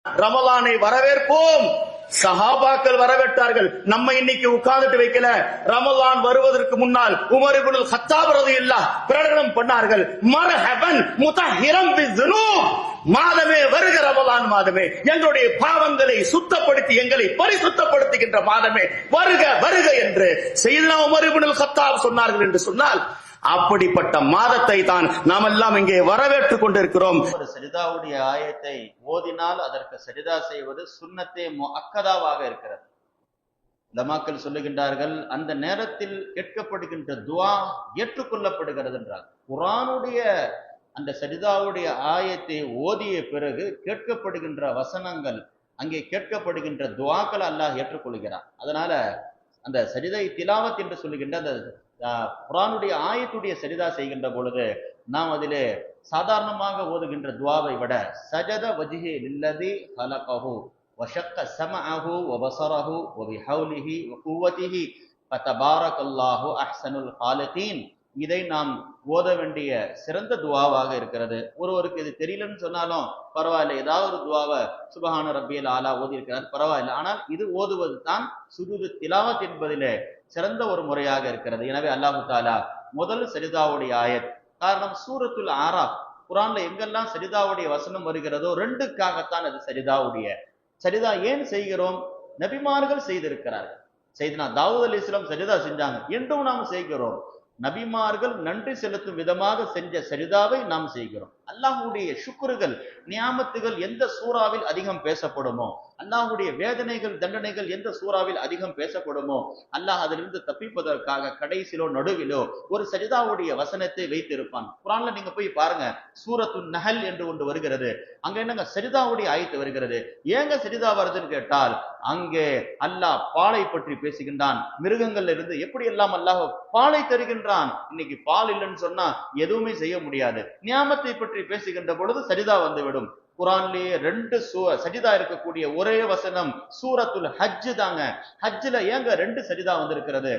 ரமலானை வரவேற்போம். சஹாபாக்கள் வரவேற்றார்கள். நம்ம இன்னைக்கு உட்கார்ந்துட்டு வைக்கல. ரமலான் வருவதற்கு முன்னால் உமர் இப்னுல் கத்தாப் ரலியல்லாஹு பிரகடனம் பண்ணார்கள், மர்ஹபன் முதஹிரம் பிஸ்ஸுனூப், மாதமே வருக, ரமலான் மாதமே எங்களுடைய பாவங்களை சுத்தப்படுத்தி எங்களை பரிசுத்தப்படுத்துகின்ற மாதமே வருக வருக என்று சையதுனா உமர் இப்னுல் கத்தாப் சொன்னார்கள் என்று சொன்னால், அப்படிப்பட்ட மாதத்தை தான் நாம் எல்லாம் இங்கே வரவேற்றுக் கொண்டிருக்கிறோம். ஒரு சஜிதாவுடைய ஆயத்தை ஓதினால் அதற்கு சஜிதா செய்வது சுன்னத்தே முஅக்கதாவாக இருக்கிறது. உலமாக்கள் சொல்லுகின்றார்கள், அந்த நேரத்தில் கேட்கப்படுகின்ற துஆ ஏற்றுக்கொள்ளப்படுகிறது என்றார். குர்ஆனுடைய அந்த சஜிதாவுடைய ஆயத்தை ஓதிய பிறகு கேட்கப்படுகின்ற வசனங்கள், அங்கே கேட்கப்படுகின்ற துஆக்கள் அல்லாஹ் ஏற்றுக்கொள்கிறார். அதனால அந்த சஜிதை திலாவத் என்று சொல்லுகின்ற அந்த குர்ஆனுடைய ஆயத்துடைய சரிதா செய்கின்ற பொழுது நாம் அதிலே சாதாரணமாக ஓதுகின்ற துவாவை விட சஜத வஜ்ஹி லில்லதி ஹலகஹு வஷக்க ஸமஅஹு வபஸரஹு வபிஹௌலிஹி வகுவதிஹி ஃபதபாரக்கல்லாஹு அஹ்ஸனுல் காலிகீன், இதை நாம் ஓத வேண்டிய சிறந்த துவாவாக இருக்கிறது. ஒருவருக்கு இது தெரியலன்னு சொன்னாலும் பரவாயில்ல, ஏதாவது ஒரு துவாவை சுபஹான ரப்பியல் ஆலா ஓதி இருக்கிறார், பரவாயில்லை. ஆனால் இது ஓதுவது தான் சுஜூது திலாவத் என்பதிலே சிறந்த ஒரு முறையாக இருக்கிறது. எனவே அல்லாஹு தாலா முதல் சஜிதாவுடைய ஆயத், காரணம் சூரத்துல் ஆராப், குர்ஆன்ல எங்கெல்லாம் சஜிதாவுடைய வசனம் வருகிறதோ ரெண்டுக்காகத்தான் அது சஜிதாவுடைய சஜிதா. ஏன் செய்கிறோம்? நபிமார்கள் செய்திருக்கிறார்கள். செய்தனா தாவூத் அலைஹிஸ்ஸலாம் சஜிதா செஞ்சாங்க, என்றும் நாம் செய்கிறோம். நபிமார்கள் நன்றி செலுத்தும் விதமாக செஞ்ச சஜிதாவை நாம் செய்கிறோம். அல்லாஹ்வுடைய ஷுக்ருகள், நியாமத்துகள் எந்த சூறாவில் அதிகம் பேசப்படுமோ, அல்லாஹ்வுடைய வேதனைகள் தண்டனைகள் எந்த சூறாவில் அதிகம் பேசப்படுமோ, அல்லாஹ் அதிலிருந்து தப்பிப்பதற்காக கடைசிலோ நடுவிலோ ஒரு சஜிதாவுடைய வசனத்தை வைத்திருப்பான். குர்ஆன்ல நீங்க போய் பாருங்க, சூரத்துன் நஹல் என்று ஒன்று வருகிறது. அங்க என்னங்க சஜிதாவுடைய ஆயத்து வருகிறது. ஏங்க சஜிதா வருதுன்னு கேட்டால், அங்கே அல்லாஹ் பாலை பற்றி பேசுகின்றான். மிருகங்கள்ல இருந்து எப்படி எல்லாம் அல்லாஹ் பாலை தருகின்றான். இன்னைக்கு பால் இல்லைன்னு சொன்னா எதுவுமே செய்ய முடியாது. நியாமத்தை பற்றி பேசுகின்ற பொழுது சஜிதா வந்துவிடும். குர்ஆன்லயே ரெண்டு சஜிதா இருக்கக்கூடிய ஒரே வசனம் சூரத்துல் ஹஜ் தாங்க. ஹஜ்ல ஏங்க ரெண்டு சஜிதா வந்திருக்கிறது?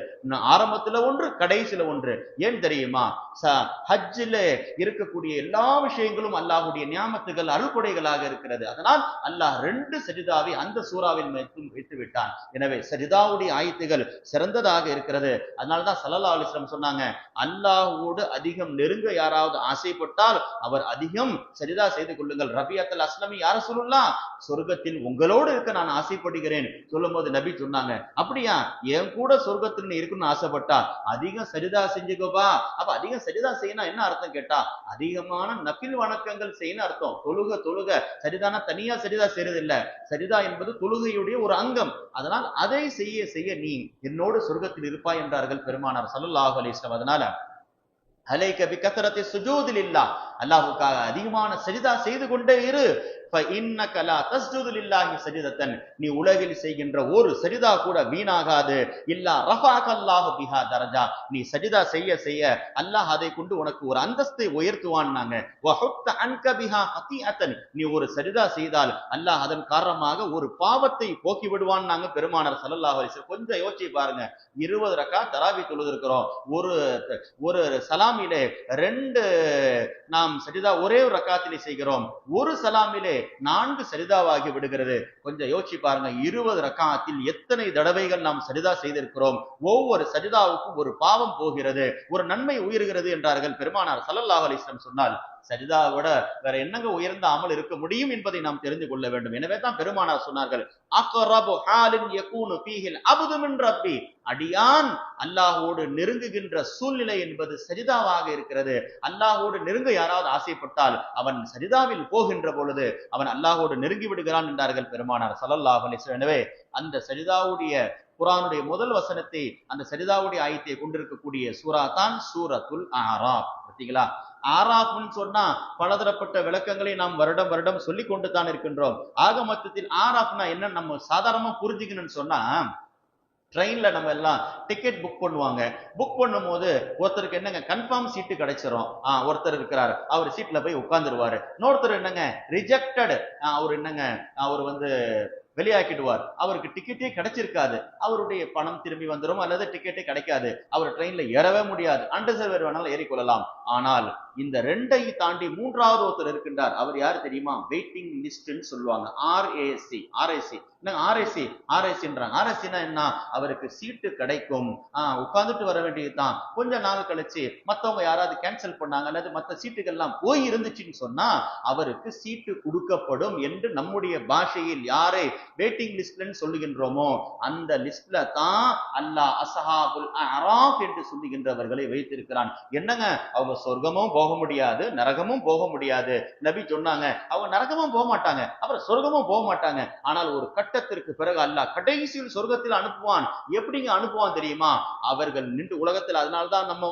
ஆரம்பத்துல ஒன்று, கடைசியில ஒன்று. ஏன் தெரியுமா? ஹஜ்ல இருக்கக்கூடிய எல்லா விஷயங்களும் அல்லாஹ்வுடைய நியாமத்துகள் அருள்கொடைகளாக இருக்கிறது. அதனால் அல்லாஹ் ரெண்டு சஜிதாவை அந்த சூறாவில் வைத்து விட்டான். எனவே சஜிதாவுடைய ஆயத்துகள் சிறந்ததாக இருக்கிறது. அதனாலதான் ஸல்லல்லாஹு அலைஹி வஸல்லம் சொன்னாங்க, அல்லாஹ்வோடு அதிகம் நெருங்க யாராவது ஆசைப்பட்டால் அவர் அதிகம் சஜிதா செய்து கொள்ளுங்கள். ரபியத்துல் அஸ்லமி யா ரசூலுல்லாஹ், சொர்க்கத்தில் உங்களோடு இருக்க நான் ஆசைப்படுகிறேன் சொல்லும் போது நபி சொன்னாங்க, அப்படியா, என் கூட சொர்க்கத்தில் நீ இருக்கணும்னு ஆசைப்பட்டா அதிகம் சஜிதா செஞ்சுக்கோப்பா. அப்ப அதிகம் சஜிதா செய்யணும் என்ன அர்த்தம் கேட்டா, அதிகமான நஃபில் வணக்கங்கள் செய்யணும் அர்த்தம். தொழுக சரிதானா தனியா சரிதா செய்யறது இல்ல. சரிதா என்பது தொழுகையுடைய ஒரு அங்கம். அதனால் அதை செய்ய செய்ய நீ என்னோடு சொர்க்கத்தில் இருப்பாய் என்றார்கள் பெருமானார் ஸல்லல்லாஹு அலைஹி வஸல்லம். அதனால அலைக பிகத்ரத்தி சுஜூதி லில்லாஹ், அல்லாஹ்வுக்காக அதிகமான சஜிதா செய்து கொண்டே இரு. ஃபஇன்னக லா தஸ்ஜுது லில்லாஹி சஜிதத்தன், நீ உலகில் செய்கின்ற ஒரு சஜிதா கூட வீணாகாது. இல்லா ரஃபஅகல்லாஹு பிஹா தரஜா, நீ சஜிதா செய்ய செய்ய அல்லாஹ் அதை கொண்டு உனக்கு ஒரு அந்தஸ்தை உயர்த்துவான்னாங்க. வஹுத்த அன்க பிஹா ஹதீஅத்தன், நீ ஒரு சஜிதா செய்தால் அல்லாஹ் அதன் காரணமாக ஒரு பாவத்தை போக்கி விடுவான்னாங்க பெருமானார் ஸல்லல்லாஹு அலைஹி வஸல்லம். கொஞ்சம் யோசிச்சு பாருங்க, 20 ரக்காத் தராவி தொழுதிருக்கிறோம். ஒரு சலாமிலே ரெண்டு நாம் சஜிதா ஒரே ஒரு ரக்காத்திலே செய்கிறோம். ஒரு சலாமிலே 4 சஜிதாவாகி விடுகிறது. கொஞ்சம் யோசிச்சு பாருங்க, 20 ரக்காத்தில் எத்தனை தடவைகள் நாம் சஜிதா செய்திருக்கிறோம். ஒவ்வொரு சஜிதாவுக்கும் ஒரு பாவம் போகிறது, ஒரு நன்மை உயர்கிறது என்றார்கள் பெருமானார் ஸல்லல்லாஹு அலைஹி வஸல்லம். சொன்னால் சஜிதாவோட வேற என்னங்க உயர்ந்த அமல் இருக்க முடியும் என்பதை நாம் தெரிந்து கொள்ள வேண்டும். எனவே தான் பெருமானார் சொன்னார்கள், அக்ரபு ஹாலின் யகூனு ஃபீஹில் அப்து மின் ரப்பி, அடியான் அல்லாஹ்வோடு நெருங்குகின்ற சூழ்நிலை என்பது சஜிதாவாக இருக்கிறது. அல்லாஹ்வோடு நெருங்க யாராவது ஆசைப்பட்டால் அவன் சஜிதாவில் போகின்ற பொழுது அவன் அல்லாஹ்வோடு நெருங்கி விடுகிறான் என்றார்கள் பெருமானார் ஸல்லல்லாஹு அலைஹி வஸல்லம். எனவே அந்த சஜிதாவுடைய குர்ஆனுடைய முதல் வசனத்தை, அந்த சஜிதாவுடைய ஆயத்தை கொண்டிருக்கக்கூடிய சூரா தான் சூரத்துல் ஆராப். பார்த்தீங்களா? ஆராப்னு சொன்னா பலதரப்பட்ட விளக்கங்களை நாம் வருடம் வருடம் சொல்லி கொண்டு தான் இருக்கின்றோம். ஆக மொத்தத்தில் ஆராப்னா என்ன நம்ம சாதாரணமா புரிஞ்சுக்கணும்னு சொன்னா, ட்ரெயின்ல நம்ம எல்லாம் டிக்கெட் புக் பண்ணுவாங்க. புக் பண்ணும் போது ஒருத்தருக்கு என்னங்க கன்ஃபார்ம் சீட்டு கிடைச்சிரும். ஒருத்தர் இருக்கிறார், அவர் சீட்ல போய் உட்கார்ந்துருவாரு. இன்னொருத்தர் என்னங்க ரிஜெக்டட், அவர் என்னங்க அவர் வெளியாக்கிடுவார். அவருக்கு டிக்கெட்டே கிடைச்சிருக்காது, அவருடைய பணம் திரும்பி வந்துடும் அல்லது டிக்கெட்டே கிடைக்காது, அவர் ட்ரெயின்ல ஏறவே முடியாது, அன்ரிசர்வ் வேணாலும் ஏறிக்கொள்ளலாம். ஆனால் இந்த ரெண்டை தாண்டி மூன்றாவது ஒருத்தர் இருக்கின்றார். அவர் யார் தெரியுமா? வெயிட்டிங் லிஸ்ட்னு சொல்லுவாங்க. ஆர்ஏசி ஆர்ஐசின்றாங்க. ஆர்ஐசினா என்ன? அவருக்கு சீட்டு கிடைக்கும், உட்கார்ந்துட்டு வர வேண்டியதுதான். கொஞ்ச நாள் கழிச்சு மத்தவங்க யாராவது கேன்சல் பண்ணாங்க அல்லது மத்த சீட்டுகள் எல்லாம் போய் இருந்துச்சுன்னு சொன்னா அவருக்கு சீட்டு கொடுக்கப்படும் என்று நம்முடைய பாஷையில் யாரை வெயிட்டிங் லிஸ்ட்லன்னு சொல்லுகின்றோமோ அந்த லிஸ்ட்ல தான் அல்லாஹ் அஸ்ஹாபுல் அராஃப் என்று சொல்லுகின்றவர்களை வைத்திருக்கிறான். என்னங்க, அவங்க சொர்க்கமும் போக முடியாது, நரகமும் போக முடியாது. நபி சொன்னாங்க அவங்க நரகமும் போக மாட்டாங்க, அப்புறம் சொர்க்கமும் போக மாட்டாங்க. ஆனால் ஒரு கட்டத்திற்கு பிறகு அல்லாஹ் கடைசியில் சொர்க்கத்தில் அனுப்புவான். எப்படிங்க அனுப்புவான் தெரியுமா? அவர்கள் நின்று உலகத்தில், அதனால்தான் நம்ம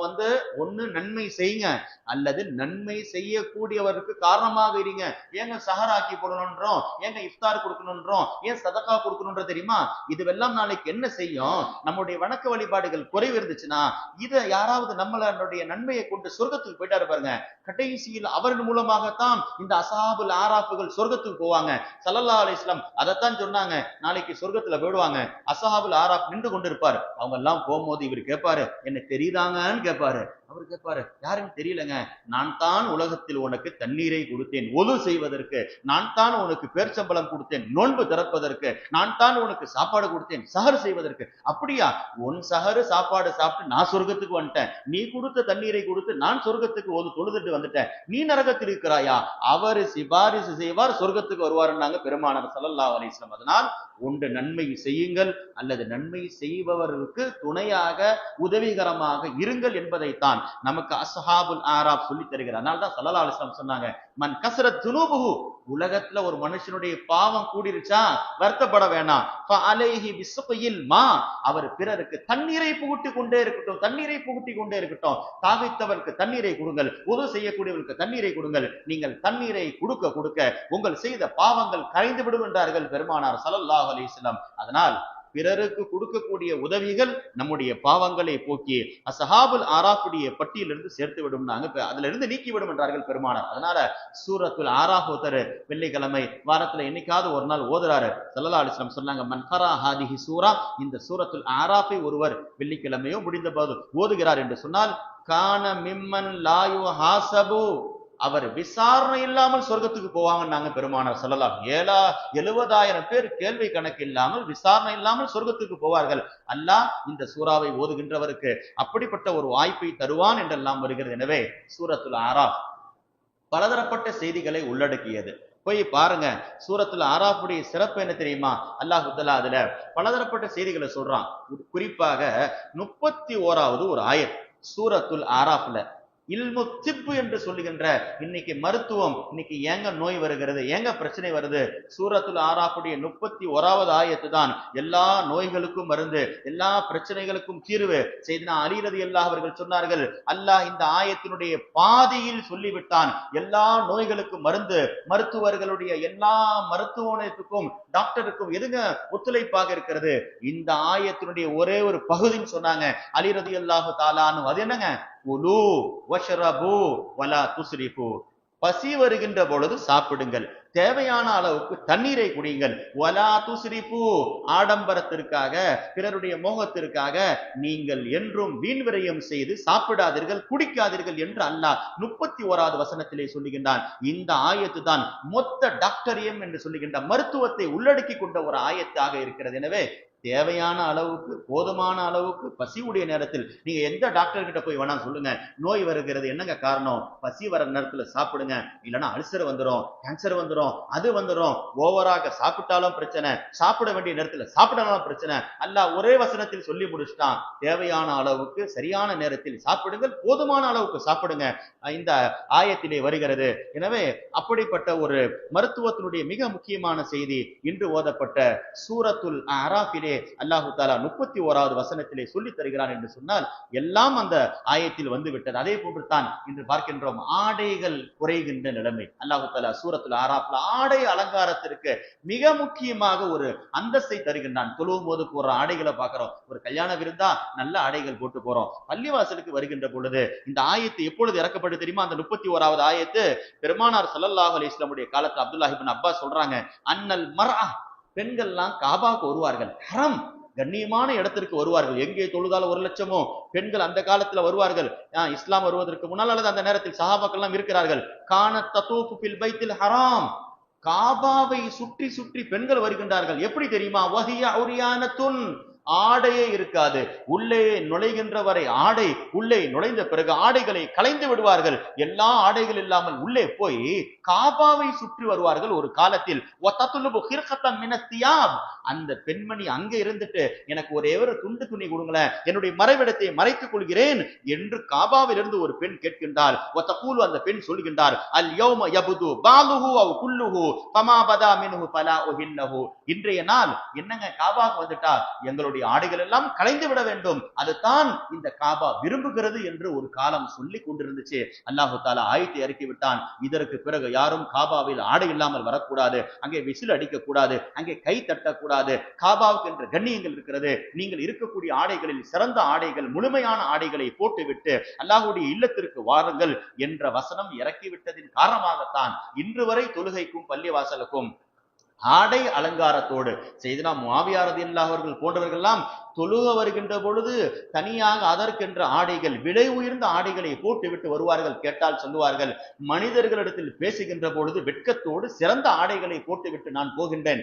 ஒண்ணு நன்மை செய்யுங்க அல்லது நன்மை செய்யக்கூடியவருக்கு காரணமாக இருங்க. ஏங்க சஹராக்கி போடணும்ன்றோம், ஏங்க இஃப்தார் கொடுக்கணும்ன்றோம், ஏன் சதகா கொடுக்கணும்ன்ற தெரியுமா? இதுவெல்லாம் நாளைக்கு என்ன செய்யும்? நம்முடைய வணக்க வழிபாடுகள் குறைவு இருந்துச்சுன்னா இதை யாராவது நம்மளுடைய நன்மையை கொண்டு சொர்க்கத்துக்கு போயிட்டாரு பாருங்க, கடைசியில் அவர்கள் மூலமாகத்தான் இந்த அஸ்ஹாபுல் ஆராஃப்கள் சொர்க்கத்துக்கு போவாங்க. ஸல்லல்லாஹு அலைஹி வஸல்லம் அதைத்தான் சொன்னாங்க. நாளைக்கு சொர்க்கத்துல போயிடுவாங்க, அஸ்ஹாபுல் ஆராஃப் நின்று கொண்டு இருப்பார். அவங்க எல்லாம் போகும்போது இவர் கேட்பாரு, என்ன தெரியுதாங்கன்னு கேட்பாரு. அவர் கேட்பாரு, யாருன்னு தெரியலங்க, நான் தான் உலகத்தில் உனக்கு தண்ணீரை கொடுத்தேன் ஒது செய்வதற்கு, நான் தான் உனக்கு பேர்ச்சம்பளம் கொடுத்தேன் நோன்பு திறப்பதற்கு, நான் தான் உனக்கு சாப்பாடு கொடுத்தேன் சஹர் செய்வதற்கு. அப்படியா? உன் சஹரு சாப்பாடு சாப்பிட்டு நான் சொர்க்கத்துக்கு வந்துட்டேன், நீ கொடுத்த தண்ணீரை கொடுத்து நான் சொர்க்கத்துக்கு ஒரு தொழுதுட்டு வந்துட்டேன், நீ நரகத்தில் இருக்கிறாயா? அவரு சிபாரிசு செய்வார், சொர்க்கத்துக்கு வருவாருன்னாங்க பெருமானார் ஸல்லல்லாஹு அலைஹி வஸல்லம். அதனால் ஒன்று நன்மை செய்யுங்கள் அல்லது நன்மை செய்பவர்களுக்கு துணையாக உதவிகரமாக இருங்கள் என்பதைத்தான் நமக்கு அஸ்ஹாபுல் ஆராஃப் சொல்லி தருகிறார். அதனால தான் ஸல்லல்லாஹு அலைஹி வஸல்லம் சொன்னாங்க, மன் கஸரத் துனூபுஹு, உலகத்துல ஒரு மனுஷனுடைய பாவம் கூடிருச்சா வருத்தப்பட வேணாம், ஃபஅலைஹி பிஸ்ஸுகில் மா, அவர் பிறருக்கு தண்ணீரை புகுட்டி கொண்டே இருக்கட்டும், தண்ணீரை புகுட்டி கொண்டே இருக்கட்டும். தாகித்தவருக்கு தண்ணீரை கொடுங்கள், உது செய்யக்கூடியவருக்கு தண்ணீரை கொடுங்கள். நீங்கள் தண்ணீரை கொடுக்க கொடுக்க உங்கள் செய்த பாவங்கள் கரைந்து விடும் என்றார்கள் பெருமானார் ஸல்லல்லாஹு அலைஹி வஸல்லம். அதனால் பிறருக்கு கொடுக்கக்கூடிய உதவிகள் நம்முடைய பாவங்களை போக்கி அஸ்ஹாபுல் ஆராஃபுடைய பட்டியலிருந்து சேர்த்து விடும், அதுல இருந்து நீக்கிவிடும் என்றார்கள் பெருமானார். அதனால சூரத்துல் ஆராஃப் ஒருத்தர் வெள்ளிக்கிழமை வாரத்துல என்னைக்காவது ஒரு நாள் ஓதுறாரு. ஸல்லல்லாஹு அலைஹி வஸல்லம் சொன்னாங்க, மன் கரா ஹாதிஹி சூரா, இந்த சூரத்துல் ஆராஃபை ஒருவர் வெள்ளிக்கிழமையோ முடிந்த போது ஓதுகிறார் என்று சொன்னால், கான மிம்மன் லா யுஹாஸபு, அவர் விசாரணை இல்லாமல் சொர்க்கத்துக்கு போவாங்க பெருமானார் ஸல்லல்லாஹு. 70,000 பேர் கேள்வி கணக்கு இல்லாமல் விசாரணை இல்லாமல் சொர்க்கத்துக்கு போவார்கள். அல்லாஹ் இந்த சூறாவை ஓதுகின்றவருக்கு அப்படிப்பட்ட ஒரு வாய்ப்பை தருவான் என்றெல்லாம் வருகிறது. எனவே சூரத்துல் ஆராஃப் பலதரப்பட்ட செய்திகளை உள்ளடக்கியது. போய் பாருங்க, சூரத்துல் ஆராஃபுடைய சிறப்பு என்ன தெரியுமா? அல்லாஹ் தஆலா அதுல பலதரப்பட்ட செய்திகளை சொல்றான். குறிப்பாக 31வது ஒரு ஆயத் சூரத்துல் ஆராஃப்ல இல்மு திப்பு என்று சொல்லுகின்ற, இன்னைக்கு மருத்துவம், இன்னைக்கு ஏங்க நோய் வருகிறது, ஏங்க பிரச்சனை வருது, சூரத்துல் ஆராஃபுடைய 31வது ஆயத்து தான் எல்லா நோய்களுக்கும் மருந்து, எல்லா பிரச்சனைகளுக்கும் தீர்வு. செய்தனா அலி ரலியல்லாஹு அவர்கள் சொன்னார்கள், அல்லாஹ் இந்த ஆயத்தினுடைய பாதியில் சொல்லிவிட்டான் எல்லா நோய்களுக்கும் மருந்து. மருத்துவர்களுடைய எல்லா மருத்துவத்துக்கும் டாக்டருக்கும் எதுங்க ஒத்துழைப்பாக இருக்கிறது? இந்த ஆயத்தினுடைய ஒரே ஒரு பகுதின்னு சொன்னாங்க அலி ரலியல்லாஹு தஆலா அன்ஹு. அது என்னங்க? குலு வஷ்ரபு வலா துஸ்ரிஃபு, பசி வருகின்ற பொழுது சாப்பிடுங்கள், தேவையான அளவுக்கு தண்ணீரை குடியுங்கள், வலா துஸ்ரிஃபு, ஆடம்பரத்திற்காக பிறருடைய மோகத்திற்காக நீங்கள் என்றும் வீண் விரயம் செய்து சாப்பிடாதீர்கள், குடிக்காதீர்கள் என்று அல்லாஹ் 31வது வசனத்திலே சொல்லுகின்றான். இந்த ஆயத்து தான் மொத்த டாக்டரியம் என்று சொல்லுகின்ற மருத்துவத்தை உள்ளடக்கி கொண்ட ஒரு ஆயத்தாக இருக்கிறது. எனவே தேவையான அளவுக்கு போதுமான அளவுக்கு பசியுடைய நேரத்தில் நீங்க எந்த டாக்டர் கிட்ட போய் வேணா சொல்லுங்க, நோய் வருகிறது என்னங்க காரணம், பசி வர நேரத்துல சாப்பிடுங்க, இல்லைன்னா அல்சர் வந்துடும், கேன்சர் வந்துடும், அது வந்துடும், ஓவராக சாப்பிட்டாலும் பிரச்சனை, சாப்பிட வேண்டிய நேரத்துல சாப்பிடலாம் பிரச்சனை. அல்லாஹ் ஒரே வசனத்தில் சொல்லி முடிச்சுட்டான், தேவையான அளவுக்கு சரியான நேரத்தில் சாப்பிடுங்கள், போதுமான அளவுக்கு சாப்பிடுங்க, இந்த ஆயத்திலே வருகிறது. எனவே அப்படிப்பட்ட ஒரு மருத்துவத்தினுடைய மிக முக்கியமான செய்தி இன்று ஓதப்பட்ட சூரத்துல் அராஃபிலே அல்லாஹு தஆலா 31வது வசனத்திலே சொல்லி தருகிறான் என்று சொன்னால் எல்லாம் அந்த ஆயத்தில் வந்து விட்டது. அதே போன்று தான் இன்று பார்க்கின்றோம் ஆடைகள் குறைகின்ற நிலைமை. அல்லாஹு தஆலா சூரத்துல் ஆராஃப்ல ஆடை அலங்காரத்திற்கு மிக முக்கியமாக ஒரு அந்தஸ்தை தருகின்றான். தொழுவும் போது போற ஆடைகளை பார்க்கிறோம், ஒரு கல்யாண விருந்தா நல்ல ஆடைகள் போட்டு போறோம், பள்ளிவாசலுக்கு வருகின்ற பொழுது இந்த ஆயத்து எப்பொழுது இறக்கப்பட்டு தெரியுமா? அந்த 31வது ஆயத்து பெருமானார் ஸல்லல்லாஹு அலைஹி வஸல்லம் காலத்துல அப்துல்லாஹ் இப்னு அப்பாஸ் சொல்றாங்க, அன்னல் மர்அ, பெண்கள்லாம் காபாக்கு வருவார்கள், ஹரம் கண்ணியமான இடத்திற்கு வருவார்கள். எங்கே தொழுதால் 1,00,000 பெண்கள் அந்த காலத்துல வருவார்கள். இஸ்லாம் வருவதற்கு முன்னால் அல்லது அந்த நேரத்தில் சஹாபாக்கள் எல்லாம் இருக்கிறார்கள். கானத் ததூஃபு ஃபில் பைத்தில் ஹராம், காபாவை சுற்றி சுற்றி பெண்கள் வருகின்றார்கள். எப்படி தெரியுமா? வஹிய உரியானத்துன், ஆடையே இருக்காது. உள்ளே நுழைகின்ற வரை ஆடை, உள்ளே நுழைந்த பிறகு ஆடைகளை களைந்து விடுவார்கள். எல்லா ஆடைகள் இல்லாமல் உள்ளே போய் காபாவை சுற்றி வருவார்கள். ஒரு காலத்தில் அந்த பெண்மணி அங்கே இருந்துட்டு, எனக்கு ஒரே ஒரு துண்டு துணி கொடுங்களேன், என்னுடைய மறைவிடத்தை மறைத்துக் கொள்கிறேன் என்று காபாவில் இருந்து ஒரு பெண் கேட்கின்றார். அந்த பெண் சொல்கின்றார், அல் யௌம யபுது பாலுஹு அவ் குல்லுஹு ஃபமா பதா மின்ஹு ஃபலா உஹில்லஹு. இன்றைய நாள் என்னங்க, காபாக்கு வந்துட்டா எங்களுடைய ஆடைகள் எல்லாம் களைந்து விட வேண்டும், அதுதான் இந்த காபா விரும்புகிறது என்று ஒரு காலம் சொல்லி கொண்டிருந்துச்சு. அல்லாஹு தஆலா ஆயத்தை இறக்கி விட்டான். இதற்கு பிறகு யாரும் காபாவில் ஆடை இல்லாமல் வரக்கூடாது, அங்கே விசில் அடிக்க கூடாது, அங்கே கை தட்டக்கூடாது. காபாவுக்கு என்ற கண்ணியங்கள் இருக்கிறது. நீங்கள் இருக்கக்கூடிய ஆடைகளில் சிறந்த ஆடைகள், முழுமையான ஆடைகளை போட்டுவிட்டு அல்லாஹ்வுடைய இல்லத்திற்கு வாருங்கள் என்ற வசனம் இறக்கிவிட்டதின் காரணமாகத்தான் இன்று வரை தொழுகைக்கும் பள்ளிவாசலுக்கும் ஆடை அலங்காரத்தோடு செய்தனா முஆவியா ரலியல்லாஹு அவர்கள் போன்றவர்கள் எல்லாம் தொழுக வருகின்ற பொழுது தனியாக அதற்கென்ற ஆடைகள், விலை உயர்ந்த ஆடைகளை போட்டுவிட்டு வருவார்கள். கேட்டால் சொல்லுவார்கள், மனிதர்களிடத்தில் பேசுகின்ற பொழுது வெட்கத்தோடு சிறந்த ஆடைகளை போட்டுவிட்டு நான் போகின்றேன்,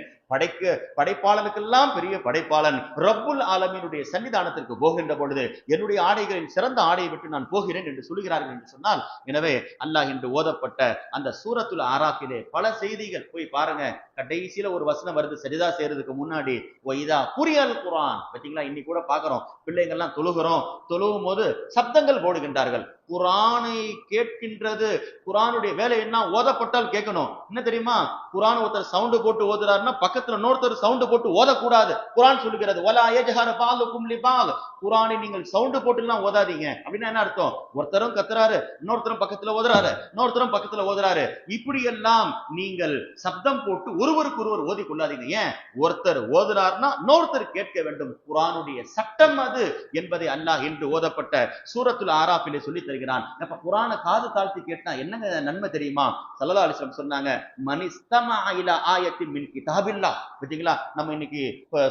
படைப்பாளனுக்கெல்லாம் பெரிய படைப்பாளன் ரப்புல் ஆலமீனுடைய சன்னிதானத்திற்கு போகின்ற பொழுது என்னுடைய ஆடைகளில் சிறந்த ஆடையை விட்டு நான் போகிறேன் என்று சொல்கிறார்கள் என்று சொன்னால், எனவே அல்லாஹ் என்று ஓதப்பட்ட அந்த சூரத்துல் ஆராஃபிலே பல செய்திகள் போய் பாருங்க. கடைசியில ஒரு வசனம் வருது, சரிதா செய்யறதுக்கு முன்னாடி, ஒய்தா புரியல் குர்ஆன். பாத்தீங்களா, இன்னைக்கு கூட பாக்குறோம், பிள்ளைங்க எல்லாம் தொழுகும் போது சப்தங்கள் போடுகின்றார்கள். குர்ஆனை கேட்கின்றது, குர்ஆனுடைய வேலை என்ன? ஓதப்பட்டால் கேட்கணும். என்ன தெரியுமா? குர்ஆன் ஒருத்தர் சவுண்ட் போட்டு ஓதுறாருன்னா பக்கத்துல இன்னொருத்தர் சவுண்ட் போட்டு ஓதக்கூடாது. குர்ஆன் சொல்லுகிறது, வலா யஜ்ஹர் பாலுக்கும் லிபால், குர்ஆனை நீங்கள் சவுண்ட் போட்டு எல்லாம் ஓதாதீங்க. அப்படின்னா என்ன அர்த்தம்? ஒருத்தரும் கத்துறாரு, இன்னொருத்தரும் பக்கத்துல ஓதுறாரு, இன்னொருத்தரும் பக்கத்துல ஓதுறாரு, இப்படி எல்லாம் நீங்கள் சப்தம் போட்டு ஒருவருக்கு ஒருவர் ஓதி கொள்ளாதீங்க. ஏன்? ஒருத்தர் ஓதுறாருன்னா இன்னொருத்தர் கேட்க வேண்டும். குர்ஆனுடைய சட்டம் அது என்பதை அல்லாஹ் என்று ஓதப்பட்ட சூரத்துல் ஆராஃபிலே சொல்லி தருகிறான். அப்ப குர்ஆனை காது தாழ்த்தி கேட்டா என்னங்க நன்மை தெரியுமா? ஸல்லல்லாஹு அலைஹி வஸல்லம் சொன்னாங்க, மனிஸ்தமா இலா ஆயத்தின் மின் கிதாபில்லாஹ். பாத்தீங்களா, நம்ம இன்னைக்கு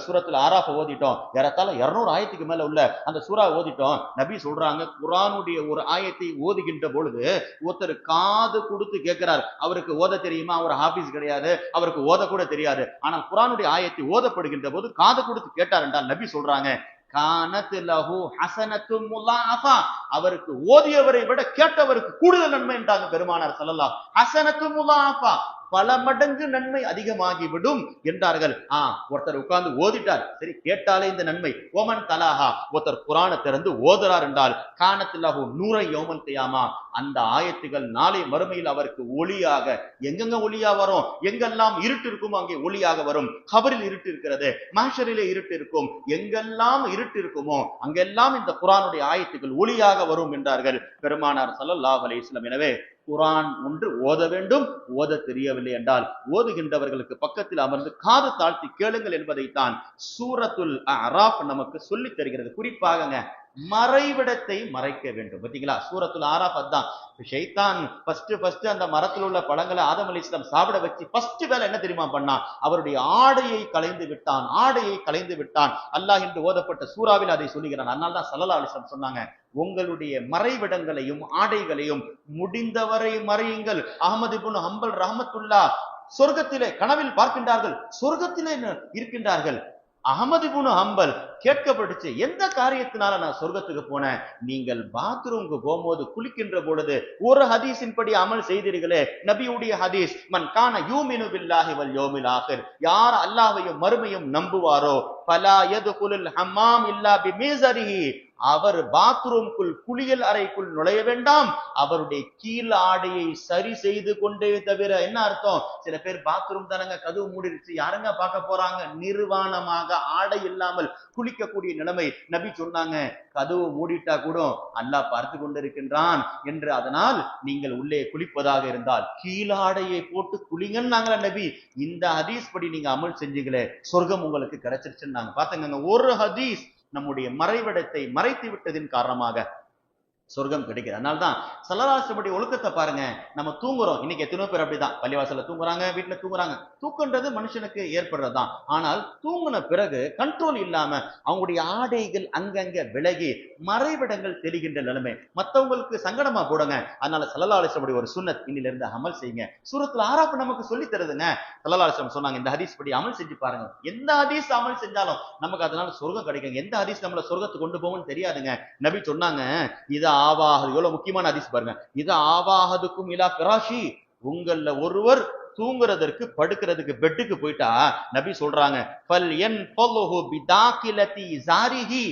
சூரத்துல் ஆராஃப் ஓதிட்டோம், ஏறத்தாழ 200 ஆயத்துக்கு மேல உள்ள அந்த சூரா ஓதிட்டோம். நபி சொல்றாங்க, குர்ஆனுடைய ஒரு ஆயத்தை ஓதுகின்ற பொழுது ஒருத்தர் காது கொடுத்து கேட்கிறார். அவருக்கு ஓத தெரியுமா? அவர் ஹாஃபிஸ் கிடையாது, அவருக்கு ஓத கூட தெரியாது. ஆனால் குர்ஆனுடைய ஆயத்தை ஓதப்படுகின்ற போது காது கொடுத்து கேட்டார் என்றால் நபி சொல்றாங்க, கானத் லஹு ஹஸனத்தும் முலாஃபா, அவருக்கு ஓதியவரை விட கேட்டவருக்கு கூடுதல் நன்மை என்றாங்க பெருமானார் ஸல்லல்லாஹு. ஹஸனத்தும் முலாஃபா, பல மடங்கு நன்மை அதிகமாகிவிடும் என்றார்கள். ஒருத்தர் உட்கார்ந்து ஓதிட்டார், சரி கேட்டாலே இந்த நன்மை. ஓமன் தலாஹா, ஒருத்தர் குர்ஆனை திறந்து ஓதுறார் என்றால் கானத்துல்லாஹு நூரை யௌமல் கியாமா, அந்த ஆயத்துகள் நாளை மறுமையில் அவருக்கு ஒளியாக, எங்கெங்க ஒளியா வரும்? எங்கெல்லாம் இருட்டு இருக்குமோ அங்கே ஒளியாக வரும். கபரில் இருட்டு இருக்கிறது, மஹ்ஷரிலே இருட்டு இருக்கும், எங்கெல்லாம் இருட்டு இருக்குமோ அங்கெல்லாம் இந்த குர்ஆனுடைய ஆயத்துகள் ஒளியாக வரும் என்றார்கள் பெருமானார் ஸல்லல்லாஹு அலைஹி வஸல்லம். எனவே குர்ஆன் ஒன்று ஓத வேண்டும். ஓத தெரியவில்லை என்றால் ஓதுகின்றவர்களுக்கு பக்கத்தில் அமர்ந்து காது தாழ்த்தி கேளுங்கள் என்பதைத்தான் சூரத்துல் அராஃப் நமக்கு சொல்லித் தருகிறது. குறிப்பாக மறைவிடத்தை மறைக்க வேண்டும். பாத்தீங்களா, சூரத்துல் ஆராஃப் அதான். ஷைத்தான் ஃபர்ஸ்ட் அந்த மரத்தில் உள்ள பழங்களை ஆதம் அலைஹிஸ்ஸலாம் சாப்பிட வச்சு ஃபர்ஸ்ட் வேலை என்ன தெரியுமா பண்ணா? அவருடைய ஆடையை களைந்து விட்டான். அல்லாஹ் என்று ஓதப்பட்ட சூறாவில் அதை சொல்லுகிறான். அதனால தான் ஸல்லல்லாஹு அலைஹி வஸல்லம் சொன்னாங்க, உங்களுடைய மறைவிடங்களையும் ஆடைகளையும் முடிந்தவரை மறையுங்கள். அஹ்மது இப்னு ஹம்பல் ரஹ்மத்துல்லாஹ் சொர்க்கத்திலே கனவில் பார்க்கின்றார்கள், சொர்க்கத்திலே இருக்கின்றார்கள். அஹ்மது இப்னு ஹம்பல் கேட்கப்பட்டுச்சு, எந்த காரியத்தினால நான் சொர்க்கத்துக்கு போனேன்? நீங்கள் பாத்ரூமுக்கு போகும்போது குளிக்கின்ற பொழுது ஒரு ஹதீஸின் படி அமல் செய்தீர்களே, நபியுடைய ஹதீஸ், மன் கான யூமினு பில்லாஹி வல் யௌமில் ஆகிர், யார் அல்லாஹ்வையும் மறுமையும் நம்புவாரோ ஃபலா யதுகுலுல் ஹம்மாம் இல்லா பிமீஸரிஹி, அவர் பாத்ரூமுக்குள் குளியல் அறைக்குள் நுழைய வேண்டாம், அவருடைய கீழ் ஆடையை சரி செய்து கொண்டே தவிர. என்ன அர்த்தம்? சில பேர் பாத்ரூம் தானங்க, கதவு மூடிடுச்சு, யாருங்க பார்க்க போறாங்க? நிர்வாணமாக ஆடை இல்லாமல் குளிக்கக்கூடிய நிலைமை. நபி சொன்னாங்க, கதவு மூடிட்டா கூட அல்லாஹ் பார்த்து கொண்டிருக்கின்றான் என்று. அதனால் நீங்கள் உள்ளே குளிப்பதாக இருந்தால் கீழாடையை போட்டு குளிங்கன்னாங்களா நபி. இந்த ஹதீஸ் படி நீங்க அமல் செஞ்சீங்களே, சொர்க்கம் உங்களுக்கு கிடைச்சிருச்சுன்னு நாங்க பாத்தங்க. ஒரு ஹதீஸ் நம்முடைய மறைவிடத்தை மறைத்து விட்டதின் காரணமாக சொர்க்கம் கிடைக்குது. அதனால்தான் சல்லல்லாஹு ஒழுக்கத்தை பாருங்க. நம்ம தூங்குறோம், இன்னைக்கு எத்தனையோ பேர் அப்படிதான், பள்ளிவாசல்ல தூங்குறாங்க, வீட்டுல தூங்குறாங்க. தூக்கன்றது மனுஷனுக்கு ஏற்படுறதுதான். ஆனால் தூங்கின பிறகு கண்ட்ரோல் இல்லாம அவங்களுடைய ஆடைகள் அங்கங்க விலகி மறைவிடங்கள் தெரிகின்ற நிலைமை மற்றவங்களுக்கு சங்கடமா போடுங்க. அதனால ஸல்லல்லாஹு அலைஹி வஸல்லம் ஒரு சுன்னத், இன்னில இருந்து அமல் செய்யுங்க. சூரத்துல் ஆராஃப் நமக்கு சொல்லி தருதுங்க. ஸல்லல்லாஹு அலைஹி வஸல்லம் சொன்னாங்க, இந்த ஹதீஸ் படி அமல் செஞ்சு பாருங்க. எந்த ஹதீஸ் அமல் செஞ்சாலும் நமக்கு அதனால சொர்க்கம் கிடைக்குங்க. எந்த ஹதீஸ் நம்மள சொர்க்கத்துக்கு கொண்டு போகும்னு தெரியாதுங்க. நபி சொன்னாங்க, இது ஆவாஹது, எவ்வளவு முக்கியமான ஹதீஸ் பாருங்க. இது ஆவாஹதுக்கும் இலா ஃபிராஷி, உங்கள ஒருவர் தூங்குறதற்கு படுக்கிறதுக்கு பெட்டுக்கு போயிட்டா நபி சொல்றாங்க, ஃபல் யன்ஃபலுஹு பிதாகிலதி ஸாரிஹி,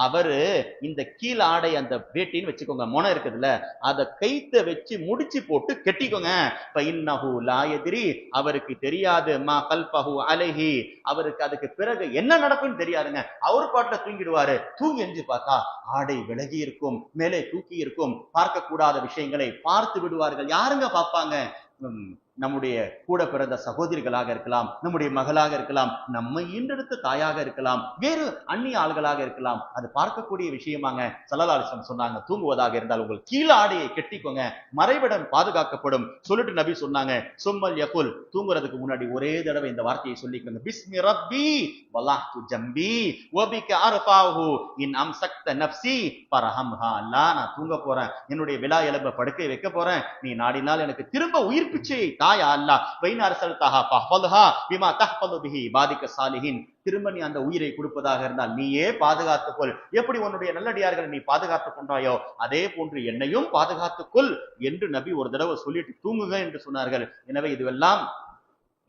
அவரு இந்த கீழ் ஆடை அந்த வேட்டின்னு வச்சுக்கோங்க, மொனை இருக்குதுல்ல, அதை கைத்த வச்சு முடிச்சு போட்டு கெட்டிக்கோங்க. ஃபஇன்னஹு லா யத்ரி, அவருக்கு தெரியாது, மா கல்பஹு அலைஹி, அவருக்கு அதுக்கு பிறகு என்ன நடக்கும்னு தெரியாதுங்க. அவர் பாட்டுல தூங்கிடுவாரு. தூங்கி எஞ்சி பார்த்தா ஆடை விலகி இருக்கும், மேலே தூக்கி இருக்கும், பார்க்க கூடாத விஷயங்களை பார்த்து விடுவார்கள். யாருங்க பார்ப்பாங்க? நம்முடைய கூட பிறந்த சகோதரிகளாக இருக்கலாம், நம்முடைய மகளாக இருக்கலாம், நம்ம ஈன்றெடுத்த தாயாக இருக்கலாம், வேறு அந்நிய ஆள்களாக இருக்கலாம். அது பார்க்கக்கூடிய விஷயமாங்க. ஸல்லல்லாஹு அலைஹி வஸல்லம் சொன்னாங்க, தூங்குவதாக இருந்தால் உங்கள் கீழ ஆடையை கெட்டிக்கோங்க, மறைவிடம் பாதுகாக்கப்படும். சொல்லிட்டு நபி சொன்னாங்க, சும்மல் யகுல், தூங்குறதுக்கு முன்னாடி ஒரே தடவை இந்த வார்த்தையை சொல்லிக்கோங்க, பிஸ்மி ரப்பி வலஹ்து ஜம்பி வபிக அர்ஃபாஹு இன் அம்சக்த நஃப்ஸி ஃபர்ஹம்ஹா. அல்லாஹ், நான் தூங்க போறேன், என்னுடைய விலா எலும்ப படுக்கை வைக்க போறேன், நீ நாடினால் எனக்கு திரும்ப உயிர் பிச்சையை தாயா அல்லாஹ், வைன் அர்ஸல்தஹா ஃபஹ்ஃபல்ஹா பிமா தஹ்ஃபலு பிஹி இபாதிக சாலிஹின். திரும்ப நீ அந்த உயிரை கொடுப்பதாக இருந்தால் நீயே பாதுகாத்துக்கொள். எப்படி உன்னுடைய நல்லடியார்களை நீ பாதுகாத்துக் கொண்டாயோ அதே போன்று என்னையும் பாதுகாத்துக்கொள் என்று நபி ஒரு தடவை சொல்லிட்டு தூங்குக என்று சொன்னார்கள். எனவே இதுவெல்லாம்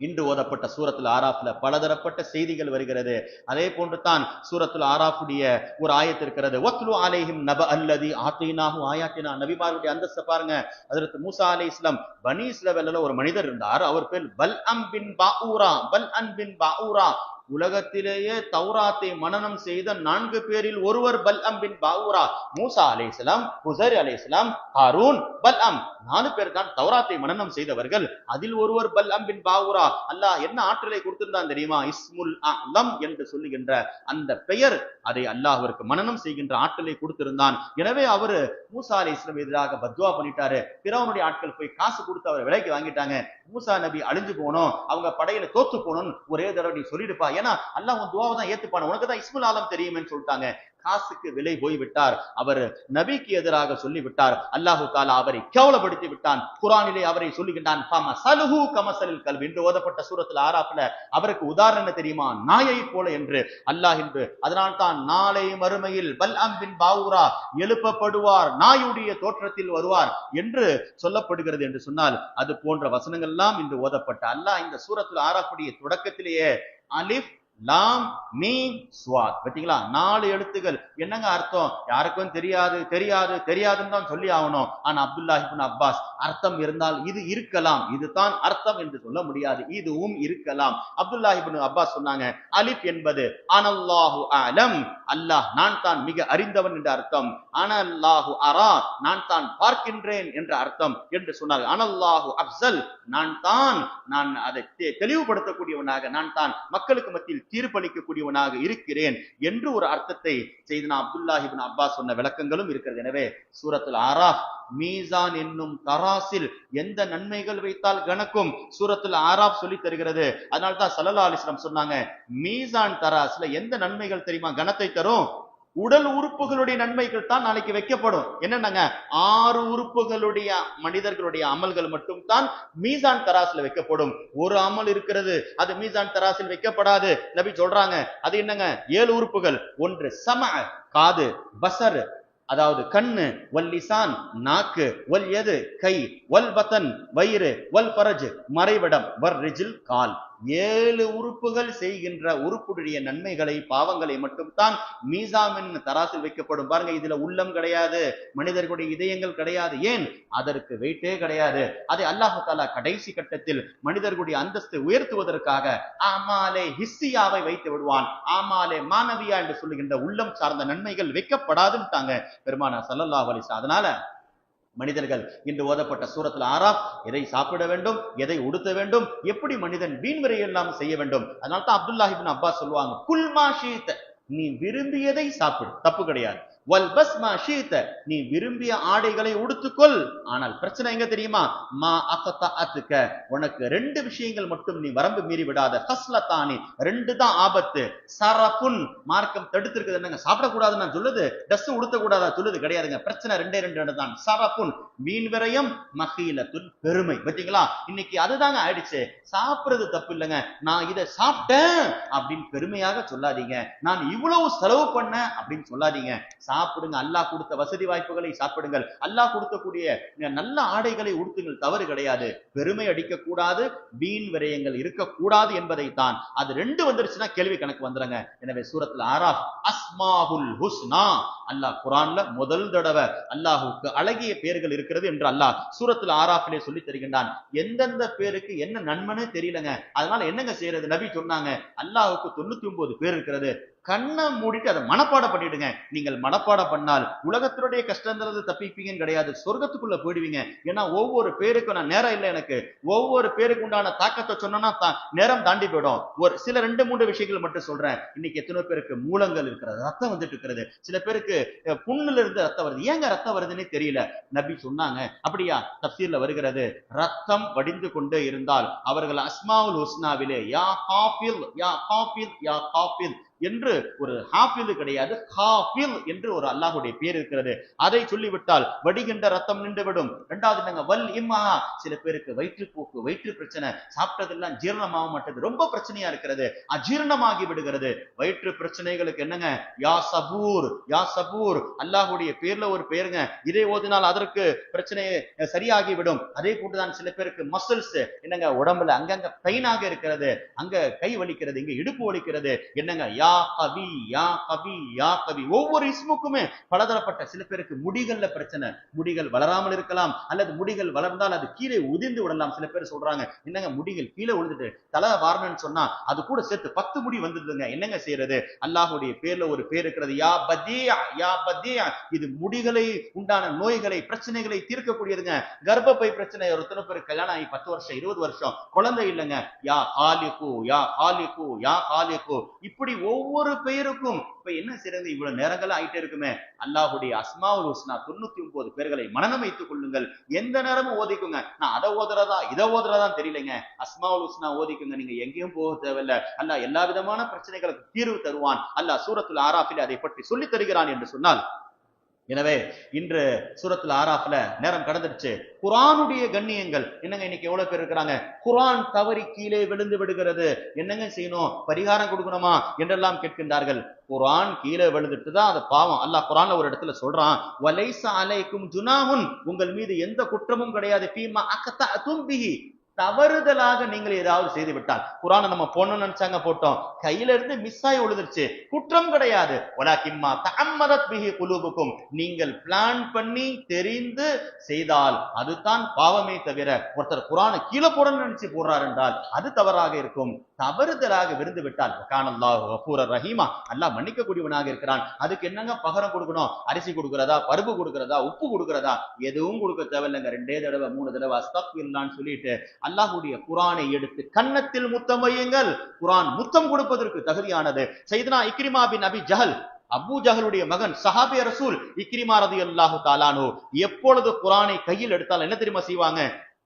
இன்று ஓதப்பட்ட சூரத்துல் ஆராஃப்ல பலதரப்பட்ட செய்திகள் வருகிறது. அதே போன்று தான் சூரத்துல் ஆராஃபுடைய ஒரு ஆயத்து இருக்கிறது, வத்லு அலைஹிம் நப அல்லதி ஆத்தைனாஹு ஆயாத்தினா. நபிமாருடைய அந்தஸ்தை பாருங்க. ஹஜ்ரத் மூசா அலைஹிஸ்ஸலாம் பனி இஸ்ரவேல்ல ஒரு மனிதர் இருந்தார், அவர் பேர் பல்அம் பின் பாஊரா. பல்அம் பின் பாஊரா உலகத்திலேயே தௌராத்தை மனனம் செய்த 4 பேரில் ஒருவர் பல்அம் பின் பாஊரா. மூசா அலைஹிஸ்ஸலாம், ஹுஸைர் அலைஹிஸ்ஸலாம், ஹாரூன், பல்அம், 4 பேர் தான் தௌராத்தை மனனம் செய்தவர்கள். அதில் ஒருவர் பல்அம் பின் பாஊரா. அல்லாஹ் என்ன ஆற்றலை கொடுத்திருந்தான் தெரியுமா? இஸ்முல் அலம் என்று சொல்லுகின்ற அந்த பெயர், அதை அல்லாஹ்விற்கு மனனம் செய்கின்ற ஆற்றலை கொடுத்திருந்தான். எனவே அவரு மூசா அலைஹிஸ்ஸலாம் எதிராக பத்வா பண்ணிட்டாரு. பிறவனுடைய ஆட்கள் போய் காசு கொடுத்து அவர் விலைக்கு வாங்கிட்டாங்க. மூசா நபி அழிஞ்சு போனோம், அவங்க படையில தோத்து போனோம், ஒரே தடவை நீ சொல்லிடுப்பா, ஏன்னா அல்லாஹ் உன் துவாவை தான் ஏத்துப்பான, உனக்கு தான் இஸ்முல் ஆலம் தெரியுமேன்னு சொல்லிட்டாங்க. காசுக்கு விலை போய் விட்டார். அவர் நபிக்கு எதிராக சொல்லி விட்டார். அல்லாஹு தாலா அவரை கேவலப்படுத்தி விட்டான். குர்ஆனிலே அவரை சொல்லுகின்றான், ஃபமஸலுஹு கமஸலில் கல்ப் என்று ஓதப்பட்ட சூரத்துல் ஆராஃப்ல அவருக்கு உதாரணம் என்ன தெரியுமா? நாயை போல என்று அல்லாஹ் என்று. அதனால் தான் நாளை மறுமையில் பல்அம் பின் பாஊரா எழுப்பப்படுவார், நாயுடைய தோற்றத்தில் வருவார் என்று சொல்லப்படுகிறது என்று சொன்னால், அது போன்ற வசனங்கள் எல்லாம் இன்று ஓதப்பட்ட அல்லாஹ் இந்த சூரத்துல் ஆராஃபுடைய தொடக்கத்திலேயே அலிஃப் லாம் மீம் ஸ்வாத், பாத்தீங்களா? 4 எழுத்துகள். என்னங்க அர்த்தம்? யாருக்கும் தெரியாது தெரியாது தெரியாதுன்னு தான் சொல்லி ஆகணும். ஆனா அப்துல்லாஹ் இப்னு அப்பாஸ், அர்த்தம் இருந்தால் இது இருக்கலாம், இதுதான் அர்த்தம் என்று சொல்ல முடியாது, இதுவும் இருக்கலாம். அப்துல்லாஹ் இப்னு அப்பாஸ் சொன்னாங்க, அலிஃப் என்பது அனல்லாஹு அலம், அல்லாஹ் நான் தான் மிக அறிந்தவன் என்ற அர்த்தம். அனல்லாஹு அரா, நான் தான் பார்க்கின்றேன் என்ற அர்த்தம் என்று சொன்னார். அனல்லாஹு அஃஸல், நான் அதை தெளிவுபடுத்தக்கூடியவனாக, நான் தான் மக்களுக்கு மத்தியில் தீர்ப்பளிக்கக்கூடியவனாக இருக்கிறேன் என்று ஒரு அர்த்தத்தை செய்தனா அப்துல்லாஹ் இப்னு அப்பாஸ் சொன்ன விளக்கங்களும் இருக்கிறது. எனவே சூரத்துல் ஆராஃப் மீசான் என்னும் தராசில் எந்த நன்மைகள் வைத்தால் கணக்கும் சூரத்துல் ஆராஃப் சொல்லி தருகிறது. அதனால்தான் ஸல்லல்லாஹு அலைஹி வஸல்லம் சொன்னாங்க, மீசான் தராஸ்ல எந்த நன்மைகள் தெரியுமா கணத்தை தரும்? உடல் உறுப்புகளுடைய நன்மைகள் தான் நாளைக்கு வைக்கப்படும். என்னன்னாங்க, 6 உறுப்புகளுடைய மனிதர்களுடைய அமல்கள் மட்டும் தான் மீசான் தராசில் வைக்கப்படும். ஒரு அமல் இருக்கிறது, அது மீசான் தராசில் வைக்கப்படாது. நபி சொல்றாங்க, அது என்னங்க? 7 உறுப்புகள். ஒன்று சம, காது, பசர் அதாவது கண்ணு, வல் லிசான் நாக்கு, வல் யது கை, வல் பத்தன் வயிறு, வல் ஃபரஜ் மறைவிடம், வர் ரிஜில் கால். 7 உறுப்புகள் செய்கின்ற உறுப்புடைய நன்மைகளை பாவங்களை மட்டும் தான் மீசாமின் தராசில் வைக்கப்படும். பாருங்க, இதுல உள்ளம் கிடையாது, மனிதர்களுடைய இதயங்கள் கிடையாது. ஏன்? அதற்கு வெயிட்டே கிடையாது. அதை அல்லாஹ் தஆலா கடைசி கட்டத்தில் மனிதர்களுடைய அந்தஸ்தை உயர்த்துவதற்காக ஆமாலே ஹிஸ்ஸியாவை வைத்து விடுவான். ஆமாலே மானவியா என்று சொல்லுகின்ற உள்ளம் சார்ந்த நன்மைகள் வைக்கப்படாதுன்னுட்டாங்க பெருமானார் ஸல்லல்லாஹு அலைஹி வஸல்லம். அதனால மனிதர்கள் இன்று ஓதப்பட்ட சூரத்துல் ஆராஃப் எதை சாப்பிட வேண்டும், எதை உடுத்த வேண்டும், எப்படி மனிதன் வீண்வரை எல்லாம் செய்ய வேண்டும். அதனால தான் அப்துல்லாஹ் இப்னு அப்பாஸ் சொல்லுவாங்க, குல் மா ஷீத, நீ விரும்பியதை சாப்பிடு, தப்பு கிடையாது. வல்பஸ் மா ஷீத, நீ விரும்பிய ஆடைகளை உடுத்துக்கொள். ஆனால் பிரச்சனை எங்க தெரியுமா? மா அகதஅத்க, உனக்கு ரெண்டு விஷயங்கள் மட்டும் நீ வரம்பு மீறி விடாத. ஹஸ்லத்தானி, ரெண்டு தான் ஆபத்து. சரஃபுன், மார்க்கம் தடுத்திருக்குது. என்னங்க சாப்பிடக்கூடாதுன்னு நான் சொல்லுது, ட்ரெஸ் உடுத்தக்கூடாதா சொல்லுது கிடையாதுங்க. பிரச்சனை ரெண்டே ரெண்டு தான். சரஃபுன் வீண் விரயம், மஹீலத்துன் பெருமை. பாத்தீங்களா, இன்னைக்கு அதுதாங்க ஆயிடுச்சு. சாப்பிடுறது தப்பு இல்லைங்க, நான் இதை சாப்பிட்டேன் அப்படின்னு பெருமையாக சொல்லாதீங்க. நான் இவ்வளவு செலவு பண்ண அப்படின்னு சொல்லாதீங்க. சாப்பிடுங்க, அல்லாஹ் கொடுத்த வசதி வாய்ப்புகளை சாப்பிடுங்கள், அல்லாஹ் கொடுக்கக்கூடிய நல்ல ஆடைகளை உடுத்துங்கள், தவறு கிடையாது. பெருமை அடிக்க கூடாது, வீண் விரயங்கள் இருக்கக்கூடாது என்பதைத்தான். அது ரெண்டு வந்துருச்சுன்னா கேள்வி கணக்கு வந்துருங்க. எனவே சூரத்துல் ஆராஃப் அஸ்மாஹுல் ஹுஸ்னா, அல்லாஹ் குர்ஆன்ல முதல் தடவை அல்லாஹ்வுக்கு அழகிய பெயர்கள் இருக்கிறது என்று அல்லாஹ் சூரத்துல் ஆராஃபிலே சொல்லி தருகின்றான். எந்தெந்த பேருக்கு என்ன நன்மைன்னு தெரியலங்க, அதனால என்னங்க செய்யறது? நபி சொன்னாங்க, அல்லாஹ்வுக்கு 99 பேர் இருக்கிறது, கண்ணை மூடிட்டு அதை மனப்பாடம் பண்ணிடுங்க. நீங்கள் மனப்பாடம் பண்ணால் உலகத்தினுடைய கஷ்டங்கிறது தப்பிப்பீங்கன்னு கிடையாது, சொர்க்கத்துக்குள்ள போயிடுவீங்க. ஏன்னா ஒவ்வொரு பேருக்கும் நான் நேரம் இல்லை, எனக்கு ஒவ்வொரு பேருக்கு உண்டான தாக்கத்தை சொன்னா நேரம் தாண்டி போயிடும். ஒரு சில 2-3 விஷயங்கள் மட்டும் சொல்றேன். இன்னைக்கு எத்தனை பேருக்கு மூலங்கள் இருக்கிறது, ரத்தம் வந்துட்டு இருக்கிறது, சில பேருக்கு புண்ணுல இருந்து ரத்தம் வருது. ஏங்க ரத்தம் வருதுன்னு தெரியல. நபி சொன்னாங்க, அப்படியா? தப்சீர்ல வருகிறது, ரத்தம் வடிந்து கொண்டே இருந்தால் அவர்கள் அஸ்மாவுல் ஹுஸ்னாவிலே யா ஹாஃபில் யா ஹாஃபில் யா ஹாஃபில் என்று ஒரு ஹாஃபில் கிடையாது, ஹாஃபில் என்று ஒரு அல்லாஹ்வுடைய பேர் இருக்கிறது. அதை சொல்லிவிட்டால் வடிகின்ற ரத்தம் நின்றுவிடும். இரண்டாவது என்னங்க, வல் இம்மா, சில பேருக்கு வயிற்றுப்போக்கு, வயிற்று பிரச்சனை, சாப்பிட்டதெல்லாம் ஜீரணமாக மாட்டது, ரொம்ப பிரச்சனையா இருக்கிறது, அஜீரணமாகி விடுகிறது. வயிற்று பிரச்சனைகளுக்கு என்னங்க, யா சபூர் யா சபூர், அல்லாஹ்வுடைய பேர்ல ஒரு பேருங்க, இதை ஓதினால் அதற்கு பிரச்சனை சரியாகிவிடும். அதே போட்டுதான் சில பேருக்கு மசில்ஸ் என்னங்க, உடம்புல அங்கங்க பெயினாக இருக்கிறது, அங்க கை வலிக்கிறது, இங்க இடுப்பு வலிக்கிறது, என்னங்க யா கவி யா கவி யா கவி. ஒவ்வொரு இஸ்முக்குமே பலதரப்பட்ட. சில பேருக்கு முடிகள்ல பிரச்சனை, முடிகள் வளராமல் இருக்கலாம், அல்லது முடிகள் வளர்ந்தால் அது கீழே உதிர்ந்து விடலாம். சில பேர் சொல்றாங்க, என்னங்க முடிகள் கீழே விழுந்துட்டு தலை வாரணும்னு சொன்னா அது கூட சேர்த்து 10 முடி வந்துடுதுங்க, என்னங்க செய்யறது? அல்லாஹ்வுடைய பேர்ல ஒரு பேர் இருக்கிறது, யா பதியா யா பதியா. இது முடிகளை உண்டான நோய்களை பிரச்சனைகளை தீர்க்கக்கூடியதுங்க. கர்ப்பப்பை பிரச்சனை, ஒரு எத்தனை பேர் கல்யாணம் ஆகி 10 வருஷம் 20 வருஷம் குழந்தை இல்லைங்க, யா ஹாலிகு யா ஹாலிகு யா ஹாலிகு. இப்படி ஒவ்வொரு பெயருக்கும் இப்ப என்ன செய்யறது? இவ்வளவு நேரங்கள் ஆயிட்டே இருக்குமே. அல்லாஹ்வுடைய அஸ்மாவுல் ஹுஸ்னா 99 பேர்களை மனனம் வைத்துக் கொள்ளுங்கள். எந்த நேரமும் ஓதிக்குங்க. நான் அதை ஓதுறதா இதை ஓதுறதா தெரியலைங்க, அஸ்மாவுல் ஹுஸ்னா ஓதிக்குங்க. நீங்க எங்கேயும் போக தேவையில்லை. அல்லாஹ் எல்லா விதமான பிரச்சனைகளுக்கு தீர்வு தருவான். அல்லாஹ் சூரத்துல் ஆராஃபில் அதை பற்றி சொல்லி தருகிறான் என்று சொன்னால், எனவே இன்று சூரத்துல் ஆராஃப்ல நேரம் கடந்துடுச்சு. குர்ஆனுடைய கண்ணியங்கள் என்னங்க, இன்னைக்கு எவ்வளவு பேர் இருக்கிறாங்க, குர்ஆன் தவறி கீழே விழுந்து விடுகிறது, என்னங்க செய்யணும், பரிகாரம் கொடுக்கணுமா என்றெல்லாம் கேட்கின்றார்கள். குர்ஆன் கீழே விழுந்துட்டு தான் அது பாவம். அல்லாஹ் குர்ஆன்ல ஒரு இடத்துல சொல்றான், வலைஸ அலைக்கும் ஜுனாஹுன், உங்கள் மீது எந்த குற்றமும் கிடையாது, ஃபீமா அக்தஅதும் பிஹி, தவறுதலாக நீங்கள் ஏதாவது செய்து விட்டால். குர்ஆனை நம்ம போடணும்னு நினைச்சாங்க, போட்டோம், கையில இருந்து மிஸ் ஆகி விழுந்துருச்சு, குற்றம் கிடையாது. வலாக்கிம்மா தஅம்மரத் பிஹி குலூபுக்கும், நீங்கள் பிளான் பண்ணி தெரிந்து செய்தால் அதுதான் பாவமே தவிர, ஒருத்தர் குர்ஆனை கீழே போடணும்னு நினைச்சு போடுறார் என்றால் அது தவறாக இருக்கும். தவறுதலாக விருந்து விட்டால் கானல்லாஹு கஃபூரர் ரஹீமா, அல்லாஹ் மன்னிக்க கூடியவனாக இருக்கிறான். அதுக்கு என்னங்க பகரம் கொடுக்கணும்? அரிசி கொடுக்கிறதா, பருப்பு கொடுக்கிறதா, உப்பு கொடுக்கிறதா? எதுவும் கொடுக்க தேவையில்லைங்க. 2 தடவை 3 தடவை அஸ்தக்ஃபிருல்லாஹ்னு சொல்லிட்டு அல்லாஹ்வுடைய குர்ஆனை எடுத்து கன்னத்தில் முத்தம் வையுங்கள். குர்ஆன் முத்தம் கொடுப்பதற்கு தகுதியானது. சையதுனா இக்ரிமா பின் அபி ஜஹல், அபூ ஜஹலுடைய மகன், சஹாபிய ரசூல் இக்ரிமா ரலியல்லாஹு தஆலா அன்ஹு, எப்பொழுது குர்ஆனை கையில் எடுத்தால் என்ன தெரியுமா செய்வாங்க?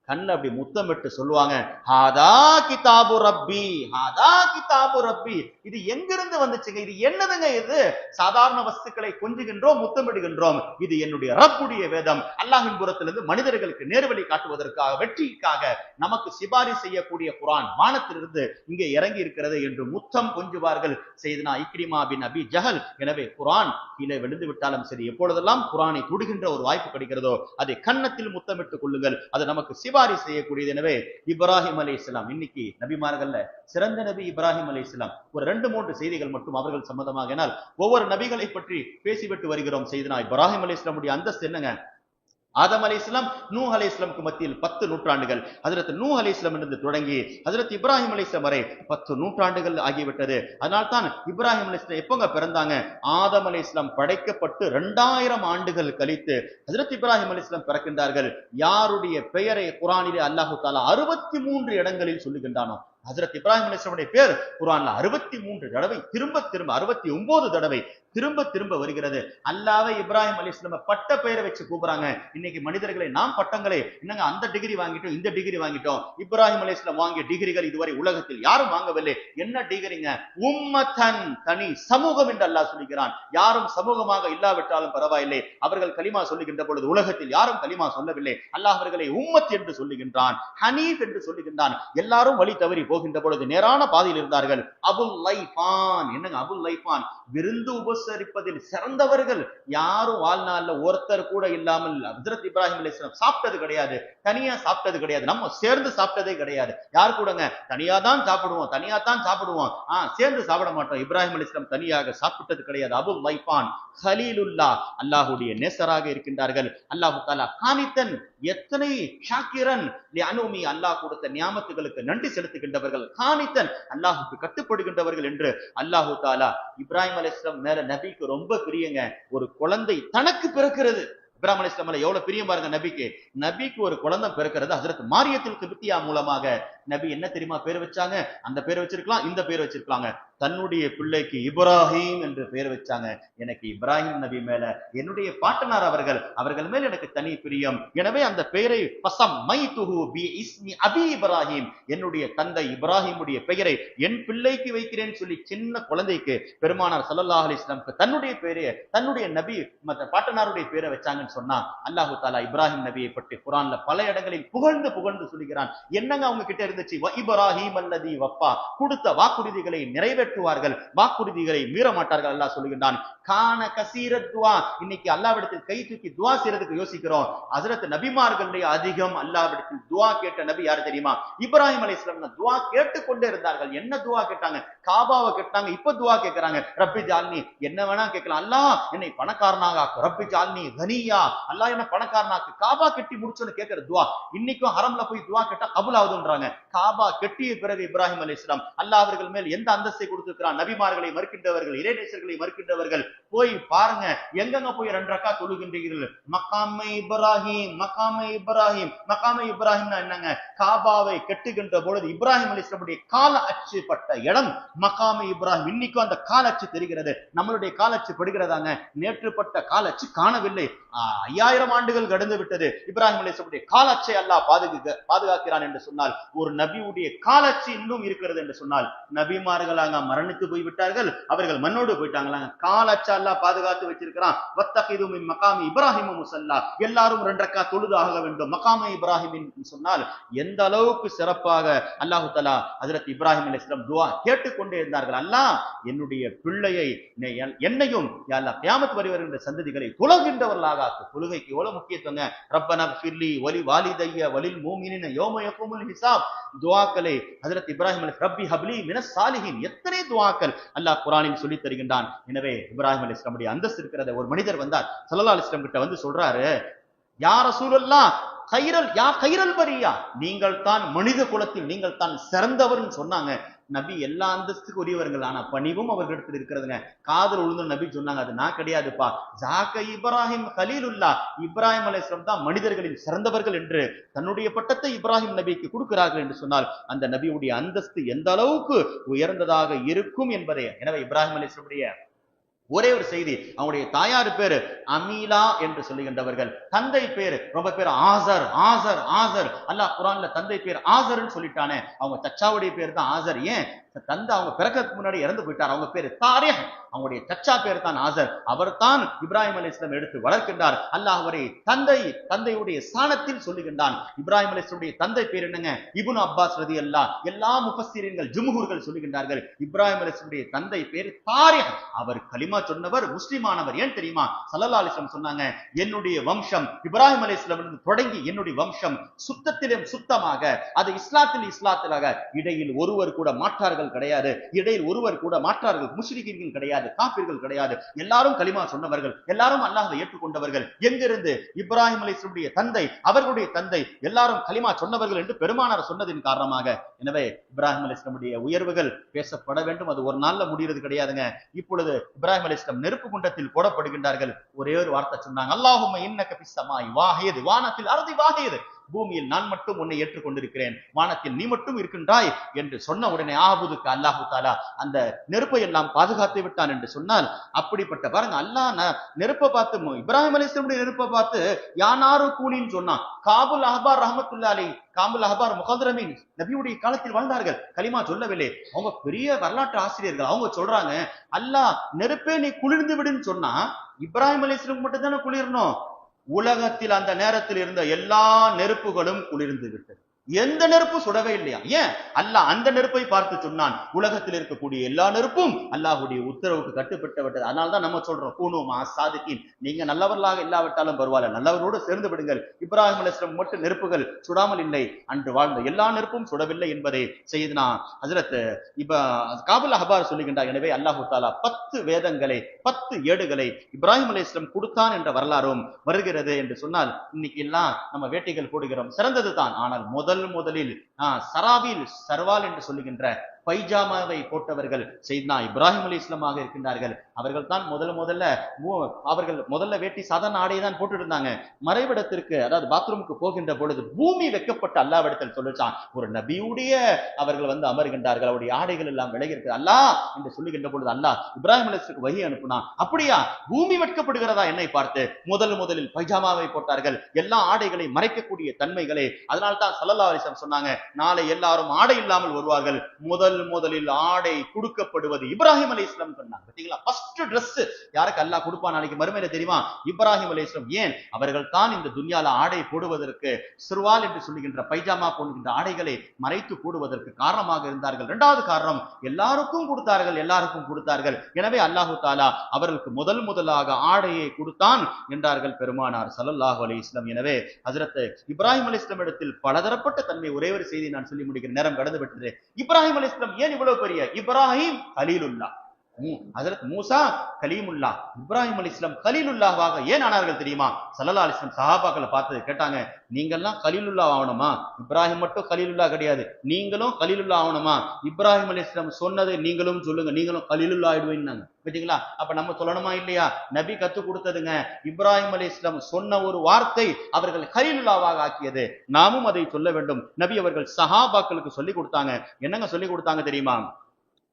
கண்ண அப்படி முத்தமிட்டு சொல்லுவாங்க, ஹாதா கிதாபு ரப்பி ஹாதா கிதாபு ரப்பி. இது எங்கிருந்து வந்துச்சுங்க? இது என்னதுங்க? இது சாதாரண வஸ்துக்களை கொஞ்சுகின்றோம், முத்தமிடுகின்றோம். இது என்னுடைய ரப்புடைய வேதம், அல்லாஹ்வின் புறத்திலிருந்து மனிதர்களுக்கு நேர்வழி காட்டுவதற்காக, வெற்றிக்காக நமக்கு சிபாரி செய்யக்கூடிய குர்ஆன் வானத்திலிருந்து இங்கே இறங்கி இருக்கிறது என்று முத்தம் கொஞ்சுவார்கள் சையதுனா இக்ரிமா பின் அபி ஜஹல். எனவே குர்ஆன் கீழே விழுந்து விட்டாலும் சரி, எப்பொழுதெல்லாம் குர்ஆனை தொடுகின்ற ஒரு வாய்ப்பு கிடைக்கிறதோ அதை கன்னத்தில் முத்தமிட்டுக் கொள்ளுங்கள். அது நமக்கு சிபாரி செய்யக்கூடியது. எனவே இப்ராஹிம் அலைஹிஸ்ஸலாம், இன்னைக்கு நபிமார்கள்ல சிறந்த நபி இப்ராஹிம் அலைஹிஸ்ஸலாம். ஒரு 2-3 செய்திகள் மட்டும் அவர்கள் சம்பந்தமாக. ஏனால் ஒவ்வொரு நபிகளை பற்றி பேசிவிட்டு வருகிறோம். சையதுனா இப்ராஹிம் அலைஹிஸ்ஸலாமுடைய அந்தஸ்து என்னங்க? ஆதம் அலைஹிஸ்ஸலாம் நூஹ் அலைஹிஸ்ஸலாமுக்கு மத்தியில் 10 நூற்றாண்டுகள், ஹஜ்ரத் நூஹ் அலைஹிஸ்ஸலாம் இருந்து தொடங்கி ஹஜ்ரத் இப்ராஹிம் அலைஹிஸ்ஸலாம் வரை 10 நூற்றாண்டுகள் ஆகிவிட்டது. அதனால் தான் இப்ராஹிம் அலைஹிஸ்ஸலாம் எப்போங்க பிறந்தாங்க? ஆதம் அலைஹிஸ்ஸலாம் படைக்கப்பட்டு 2000 ஆண்டுகள் கழித்து ஹஜ்ரத் இப்ராஹிம் அலைஹிஸ்ஸலாம் பிறக்கின்றார்கள். யாருடைய பெயரை குர்ஆனிலே அல்லாஹ் தஆலா 63 இடங்களில் சொல்லுகின்றானோ ஹஜ்ரத் இப்ராஹிம் அலைஹிஸ்ஸலாமுடைய பேர் குர்ஆன்ல 63 தடவை திரும்ப 69 தடவை திரும்ப வருகிறது. அல்லாஹ்வை இப்ராஹிம் அலைஹிஸ்ஸலாம் பட்ட பெயரை வச்சு கூப்பிடுறாங்க. இன்னைக்கு மனிதர்களை நாம் பட்டங்களே என்னங்க அந்த டிகிரி வாங்கிட்டோம் இந்த டிகிரி வாங்கிட்டோம். இப்ராஹிம் அலைஹிஸ்ஸலாம் வாங்கிய டிகிரிகள் இதுவரை உலகத்தில் யாரும் வாங்கவில்லை. என்ன டிகிரிங்க? உம்மத்தன், தனி சமூகம் என்று அல்லாஹ் சொல்லுகிறான். யாரும் சமூகமாக இல்லாவிட்டாலும் பரவாயில்லை, அவர்கள் கலிமா சொல்லுகின்ற பொழுது உலகத்தில் யாரும் கலிமா சொல்லவில்லை. அல்லாஹ் அவர்களை உம்மத் என்று சொல்லுகின்றான், ஹனீஃப் என்று சொல்லுகின்றான். எல்லாரும் வழி தவறி போகின்ற பொழுது நேரான பாதையில் இருந்தார்கள். அபுல் லைஃபான், என்னங்க அபுல் லைஃபான், விருந்து உபசரிப்பதில் சிறந்தவர்கள். யாரும் வாழ்நாள்ல ஒருத்தர் கூட இல்லாமல் ஹஜ்ரத் இப்ராஹிம் அலைஹிஸ்ஸலாம் சாப்பிட்டது கிடையாது, தனியா சாப்பிட்டது கிடையாது, நம்ம சேர்ந்து சாப்பிட்டதே கிடையாது. யார் கூடங்க? தனியா தான் சாப்பிடுவோம், சேர்ந்து சாப்பிட மாட்டோம். இப்ராஹிம் அலைஹிஸ்ஸலாம் தனியாக சாப்பிட்டது கிடையாது. அபுல் லைஃபான் ஹலீலுல்லா, அல்லாஹ்வுடைய நேசராக இருக்கின்றார்கள். அல்லாஹ் தஆலா கானித்தன், எத்தனை ஷாக்கிரன் லிஅனுமி, அல்லாஹ் கொடுத்த நியாமத்துகளுக்கு நன்றி செலுத்துகின்றவர்கள், கானித்தன் அல்லாஹ்வுக்கு கட்டுப்படுகின்றவர்கள் என்று அல்லாஹ் தஆலா இப்ராஹிம் அலைஹிஸ்ஸலாம் மேல நபிக்கு ரொம்ப பிரியங்க. ஒரு குழந்தை தனக்கு பிறக்கிறது. இப்ராஹிம் அலைஹிஸ்ஸலாம் மேல எவ்வளவு பிரியம் பாருங்க நபிக்கு ஒரு குழந்தை பிறக்கிறது. ஹஜ்ரத் மாரியத்துல் கிப்தியா மூலமாக நபி என்ன தெரியுமா பேர் வச்சாங்க? அந்த பேர் வச்சிருக்கலாம், இந்த பேர் வச்சிருக்கலாங்க. தன்னுடைய பிள்ளைக்கு இப்ராஹிம் என்று பெயர் வச்சாங்க. எனக்கு இப்ராஹிம் நபி மேல என்னுடைய பாட்டனார் அவர்கள் மேல எனக்கு தனி பிரியம். எனவே அந்த பெயரை பஸம்மைதுஹு பி இஸ்மி அபி இப்ராஹிம், என்னுடைய தந்தை இப்ராஹிமுடைய பெயரை என் பிள்ளைக்கு வைக்கிறேன்னு சொல்லி சின்ன குழந்தைக்கு பெருமானார் ஸல்லல்லாஹு அலைஹி வஸல்லம் தன்னுடைய பெயரை, தன்னுடைய நபி மற்ற பாட்டனாருடைய பெயரை வச்சாங்கன்னு சொன்னா அல்லாஹ் தஆலா இப்ராஹிம் நபியை பற்றி குர்ஆன்ல பல இடங்களில் புகழ்ந்து சொல்லுகிறான். என்னங்க அவங்க கிட்ட இருந்துச்சு? இப்ராஹிம் அல்லதி வஃபா, கொடுத்த வாக்குறுதிகளை நிறைவேற்றுவார்கள், வாக்குறுதிகளை மீற மாட்டார்கள். அல்லாஹ் சொல்லுகின்றான். கான கசீரத் துஆ, இன்னைக்கு அல்லாஹ்விடத்தில் கை தூக்கி துஆ செய்யறதுக்கு யோசிக்கிறோம். ஹஜ்ரத் நபிமார்களுடைய அதிகம் அல்லாஹ்விடத்தில் துஆ கேட்ட நபி யார் தெரியுமா? இப்ராஹிம் அலைஹிஸ்ஸலாம் துஆ கேட்டுக்கொண்டே இருந்தார்கள். என்ன துஆ கேட்டாங்க? காபாவை கேட்டாங்க. இப்ப துஆ கேட்கறாங்க. ரப்பி ஜால்னி, என்ன வேணா கேட்கலாம். அல்லாஹ் என்னை பணக்காரனாக ஆக்கு, ரப்பி ஜால்னி கனியா, அல்லாஹ் என்ன பணக்காரனாக்கு. காபா கட்டி முடிச்சோன்னு கேட்கிற துஆ. இன்னைக்கும் ஹரம்ல போய் துஆ கேட்டா கபூல் ஆகுதுன்றாங்க. காபா கட்டிய பிறகு இப்ராஹிம் அலைஹிஸ்ஸலாம் அல்லாஹ் அவர்கள் மேல் எந்த அந்தஸ்தை கொடுத்திருக்கிறான்? நபிமார்களை மறுக்கின்றவர்கள், இறைநேசர்களை மறுக்கின்றவர்கள் போய் பாருங்க, எங்கெங்க போய் 2 ரக்காத் தொழுகின்றீர்கள்? மகாமே இப்ராஹிம், மகாமே இப்ராஹிம். மகாமே இப்ராஹிம்னா என்னங்க? காபாவை கட்டுகின்ற பொழுது இப்ராஹிம் அலைஹிஸ்ஸலாமுடைய கால அச்சு பட்ட இடம் மகாமே இப்ராஹிம். இன்னைக்கும் அந்த கால அச்சு தெரிகிறது. நம்மளுடைய கால அச்சு படுகிறதாங்க. நேற்று பட்ட கால அச்சு காணவில்லை. 5000 ஆண்டுகள் கடந்து விட்டது. இப்ராஹிம் அலைஹிஸ்ஸலாமுடைய கால அச்சை அல்லாஹ் பாதுகாக்கிறான் என்று சொன்னால், ஒரு நபியுடைய கால அச்சு இன்னும் இருக்கிறது என்று சொன்னால், நபிமார்களாக மரணித்து போய் விட்டார்கள், அவர்கள் மண்ணோடு போயிட்டாங்களாங்க. கால அச்சா அல்லாஹ் பாதுகாத்து வச்சிருக்கிறான். வத்தகிது மின் மகாமி இப்ராஹிம் முஸல்லா, எல்லாரும் 2 ரக்காத் தொழுது ஆக வேண்டும். மகாமே இப்ராஹிம் சொன்னால் எந்த அளவுக்கு சிறப்பாக அல்லாஹ் தஆலா ஹஜ்ரத் இப்ராஹிம் அலைஹிஸ்ஸலாம் துஆ கேட்டுக்கொண்டே இருந்தார்கள். அல்லாஹ் என்னுடைய பிள்ளையை, என்னையும் யா அல்லாஹ் கியாமத் வரை வருகின்ற சந்ததிகளை தொழுகின்றவர்களாக ஆக்கு. தொழுகைக்கு எவ்வளவு முக்கியத்துவங்க. ரப்பனா ஃபிர்லி வலி வாலிதைய வலில் மூமினின யௌம யகுமுல் ஹிசாப், துஆக்களை ஹஜ்ரத் இப்ராஹிம் அலைஹிஸ்ஸலாம் ரப்பி ஹப்லி மினஸ் சாலிஹின், எத்தனை துஆக்கள் அல்லாஹ் குர்ஆனில் சொல்லி தருகின்றான். எனவே இப்ராஹிம் அலைஹிஸ்ஸலாமுடைய அந்தஸ்து இருக்கிறத ஒரு மனிதர் வந்தார், ஸல்லல்லாஹு அலைஹி வஸல்லம் கிட்ட வந்து சொல்றாரு, யா ரசூலல்லாஹ் கைரல் பரியா, நீங்கள் தான் மனித குலத்தில் நீங்கள் தான் சிறந்தவர்னு சொன்னாங்க. நபி எல்லா அந்தஸ்துக்கு உரியவர்கள், ஆனா பணிவும் அவர்களிடத்தில் இருக்கிறதுங்க. காதல் உழுந்து நபி சொன்னாங்க, அது நான் கிடையாதுப்பா. ஜாக்க இப்ராஹிம் கலீலுல்லா, இப்ராஹிம் அலைஹிஸ்ஸலாம் தான் மனிதர்களில் சிறந்தவர்கள் என்று தன்னுடைய பட்டத்தை இப்ராஹிம் நபிக்கு கொடுக்கிறார்கள் என்று சொன்னால் அந்த நபியுடைய அந்தஸ்து எந்த அளவுக்கு உயர்ந்ததாக இருக்கும் என்பதை. எனவே இப்ராஹிம் அலைஹிஸ்ஸலாமுடைய ஒரே ஒரு செய்தி, அவங்களுடைய தாயார் பேரு அமீலா என்று சொல்லுகின்றவர்கள், தந்தை பேரு ரொம்ப பேர் ஆசர். அல்லாஹ் குர்ஆன்ல தந்தை பேர் ஆசர்ன்னு சொல்லிட்டானே, அவங்க சச்சாவுடைய பேர் தான் ஆசர். ஏன்? தந்தை அவங்க பிறக்கிறதுக்கு முன்னாடி இறந்து போயிட்டார். அவங்க பேரு தாரிக், அவங்களுடைய சச்சா பேர் தான் ஆசர். அவர் தான் இப்ராஹிம் அலைஹிஸ்ஸலாம் எடுத்து வளர்க்கின்றார். அல்லாஹ் அவரை தந்தையுடைய ஸ்தானத்தில் சொல்லுகின்றான். இப்ராஹிம் அலைஹிஸ்ஸலாமுடைய தந்தை பேர் என்னங்க? இப்னு அப்பாஸ் ரலியல்லாஹ், எல்லா முஃபஸ்ஸிரீன்கள் ஜும்ஹூர்கள் சொல்லுகின்றார்கள் இப்ராஹிம் அலைஹிஸ்ஸலாமுடைய தந்தை பேர் தாரிக். அவர் கலிமா சொன்னவர், முஸ்லிமானவர். ஏன் தெரியுமா? ஸல்லல்லாஹு அலைஹி வஸல்லம் சொன்னாங்க, என்னுடைய வம்சம் இப்ராஹிம் அலைஹிஸ்ஸலாமிலிருந்து தொடங்கி என்னுடைய வம்சம் சுத்தத்திலும் சுத்தமாக, அது இஸ்லாத்திலாக, இடையில் ஒருவர் கூட மாற்றார்கள் கிடையாது, இடையில் ஒருவர் கூட மாற்றார்கள் முஷ்ரிக்கீன்கள் கிடையாது, காஃபிர்கள் கிடையாது. எல்லாரும் கலிமா சொன்னவர்கள், எல்லாரும் அல்லாஹ்வை ஏற்றுக்கொண்டவர்கள். எங்கிருந்து? இப்ராஹிம் அலைஹிஸ்ஸலாமுடைய தந்தை, அவர்களுடைய தந்தை, எல்லாரும் கலிமா சொன்னவர்கள் என்று பெருமானார் சொன்னதின் காரணமாக. எனவே இப்ராஹிம் அலைஹிஸ்ஸலாமுடைய உயர்வுகள் பேசப்பட வேண்டும். அது ஒரு நாள்ல முடிகிறது கிடையாதுங்க. இப்பொழுது இப்ராஹிம் அலைஹிஸ்ஸலாம் நெருப்பு குண்டத்தில் போடப்படுகின்றார்கள். ஒரே ஒரு வார்த்தை சொன்னாங்க, அல்லாஹும்ம இன்னக ஃபிஸ் ஸமாஇ வாஹித், வானத்தில் அர்தி வாஹித், பூமியில் நான் மட்டும் உன்னை ஏற்றுக்கொண்டிருக்கிறேன், வானத்தில் நீ மட்டும் இருக்கின்றாய் என்று சொன்ன உடனே ஆபுதுக்கு அல்லாஹு தாலா அந்த நெருப்பை எல்லாம் பாதுகாத்து விட்டான் என்று சொன்னால், அப்படிப்பட்ட பாருங்க அல்லாஹ் நெருப்பை பார்த்து இப்ராஹிம் அலைஹிஸ்ஸலாமுடைய நெருப்பை பார்த்து யானாரு கூலின்னு சொன்னான். காபுல் அஹ்பார் ரஹ்மத்துல்லாஹி அலைஹி, காபுல் அஹ்பார் முகதரமீன் நபியுடைய காலத்தில் வாழ்ந்தார்கள், கலிமா சொல்லவில்லை. அவங்க பெரிய வரலாற்று ஆசிரியர்கள். அவங்க சொல்றாங்க, அல்லாஹ் நெருப்பே நீ குளிர்ந்து விடுன்னு சொன்னா இப்ராஹிம் அலைஹிஸ்ஸலாம் மட்டும் தானே குளிரணும், உலகத்தில் அந்த நேரத்தில் இருந்த எல்லா நெருப்புகளும் குளிர்ந்து விட்டது. எந்த நெருப்பும் சுடவே இல்லையா? ஏன்? அல்லாஹ் அந்த நெருப்பை பார்த்து சொன்னான், உலகத்தில் இருக்கக்கூடிய எல்லா நெருப்பும் அல்லாஹ்வுடைய உத்தரவுக்கு கட்டுப்பட்டு விட்டது. அதனால்தான் நம்ம சொல்றோம், கூனு மா சாதிக்கின், நீங்க நல்லவர்களாக இல்லாவிட்டாலும் பரவாயில்ல, நல்லவரோடு சேர்ந்து விடுங்கள். இப்ராஹிம் அலைஹிஸ்ஸலாம் மட்டும் நெருப்புகள் சுடாமல் இல்லை, அன்று வாழ்ந்த எல்லா நெருப்பும் சுடவில்லை என்பதை செய்தனா ஹஜ்ரத் காபுல் அஹ்பார் சொல்லுகின்றார். எனவே அல்லாஹு தாலா 10 வேதங்களை 10 ஏடுகளை இப்ராஹிம் அலைஹிஸ்ஸலாம் கொடுத்தான் என்ற வரலாறும் வருகிறது என்று சொன்னால், இன்னைக்கு எல்லாம் நம்ம வேட்டைகள் போடுகிறோம், சிறந்தது தான். ஆனால் முதலில் சராவில் சர்வால் என்று சொல்லுகின்ற பைஜாமாவை போட்டவர்கள் செய்தனா இப்ராஹிம் அலைஹிஸ்ஸலாமாக இருக்கின்றார்கள். அவர்கள் தான் முதல்ல வேட்டி சாதாரண ஆடையை தான் போட்டு இருந்தாங்க. மறைவிடத்திற்கு, அதாவது பாத்ரூமுக்கு போகின்ற பொழுது பூமி வெக்கப்பட்டு அல்லாஹ்விடத்தில் சொல்லிச்சான், ஒரு நபியுடைய அவர்கள் அமர்கின்றார்கள், அவருடைய ஆடைகள் எல்லாம் விலகி இருக்கு அல்லாஹ் என்று சொல்லுகின்ற பொழுது அல்லாஹ் இப்ராஹிம் அலைஹிஸ்ஸலாமுக்கு வஹி அனுப்புனா. அப்படியா பூமி வெட்கப்படுகிறதா என்னை பார்த்து? முதலில் பைஜாமாவை போட்டார்கள், எல்லா ஆடைகளை மறைக்கக்கூடிய தன்மைகளை. அதனால்தான் ஸல்லல்லாஹு அலைஹி வஸல்லம் சொன்னாங்க, நாளை எல்லாரும் ஆடை இல்லாமல் வருவார்கள், முதலில் ஆடை கொடுக்கப்படுவது இப்ராஹிம் அலைஹிஸ்ஸலாம் சொன்னாங்க. பாத்தீங்களா? ஃபர்ஸ்ட் Dress யாருக்கு அல்லாஹ் கொடுப்பான் நாளைக்கு மறுமையில தெரியுமா? இப்ராஹிம் அலைஹிஸ்ஸலாம். ஏன்? அவர்கள் தான் இந்த துன்யால ஆடை போடுவதற்கு, சிர்வால் என்று சொல்லுகின்ற பைஜாமா போடுகின்ற ஆடைகளை மறைத்து போடுவதற்கு காரணமாக இருந்தார்கள். இரண்டாவது காரணம், எல்லாருக்கும் கொடுத்தார்கள். எனவே அல்லாஹு தாலா அவர்களுக்கு முதலாக ஆடையை கொடுத்தான் என்றார்கள் பெருமானார் ஸல்லல்லாஹு அலைஹி வஸல்லம். எனவே ஹஜ்ரத் இப்ராஹிம் அலைஹிஸ்ஸலாம் இடத்தில் பலதரப்பட்ட தன்மை. ஒரே ஒரு செய்தி நான் சொல்லி முடிக்கிற நேரம் கடந்து விட்டது. இப்ராஹிம் அலைஹிஸ்ஸலாம் ஏன் இவ்வளவு பெரிய? இப்ராஹிம் கலீலுல்லாஹ், ஹஜ்ரத் மூசா கலீமுல்லாஹ், இப்ராஹிம் அலைஹிஸ்ஸலாம் கலீலுல்லாஹ்வாக ஏன் ஆனார்கள் தெரியுமா? ஸல்லல்லாஹு அலைஹி வஸல்லம் சஹாபாக்களை பார்த்து கேட்டாங்க, நீங்கெல்லாம் கலீலுல்லாஹ் ஆகணுமா? இப்ராஹிம் மட்டும் கலீலுல்லாஹ் கிடையாது, நீங்களும் கலீலுல்லாஹ் ஆகணுமா? இப்ராஹிம் அலைஹிஸ்ஸலாம் சொன்னதை நீங்களும் சொல்லுங்க, நீங்களும் கலீலுல்லாஹ் ஆயிடுவீங்கன்னாங்க. பாத்தீங்களா? அப்ப நம்ம சொல்லணுமா இல்லையா? நபி கத்து கொடுத்ததுங்க. இப்ராஹிம் அலைஹிஸ்ஸலாம் சொன்ன ஒரு வார்த்தை அவர்கள் கலீலுல்லாஹ்வாக ஆக்கியது. நாமும் அதை சொல்ல வேண்டும். நபி அவர்கள் சஹாபாக்களுக்கு சொல்லி கொடுத்தாங்க. என்னங்க சொல்லி கொடுத்தாங்க தெரியுமா?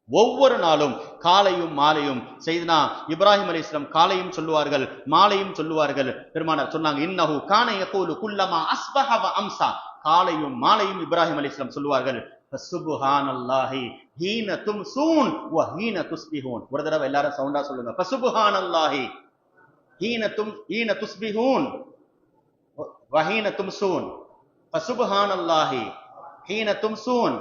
ஒவ்வொரு நாளும் காலையும் மாலையும் செய்தனா இப்ராஹிம் அலைஹிஸ்ஸலாம் காலையும் சொல்லுவார்கள், மாலையும் சொல்லுவார்கள். பெருமானார் சொன்னாங்க, இன்னஹு கான யகூலு குல்லமா அஸ்பஹ வ அம்சா, காலையும் மாலையும் இப்ராஹிம் அலைஹிஸ்ஸலாம் சொல்லுவார்கள், ஃபசுப்ஹானல்லாஹி ஹீன தும்சூன் வ ஹீன துஸ்பிஹூன். ஒரு தடவை எல்லாரும் சவுண்டா சொல்லுங்க, ஃபசுப்ஹானல்லாஹி ஹீன துஸ்பிஹூன் வ ஹீன தும்சூன், ஃபசுப்ஹானல்லாஹி ஹீன தும்சூன்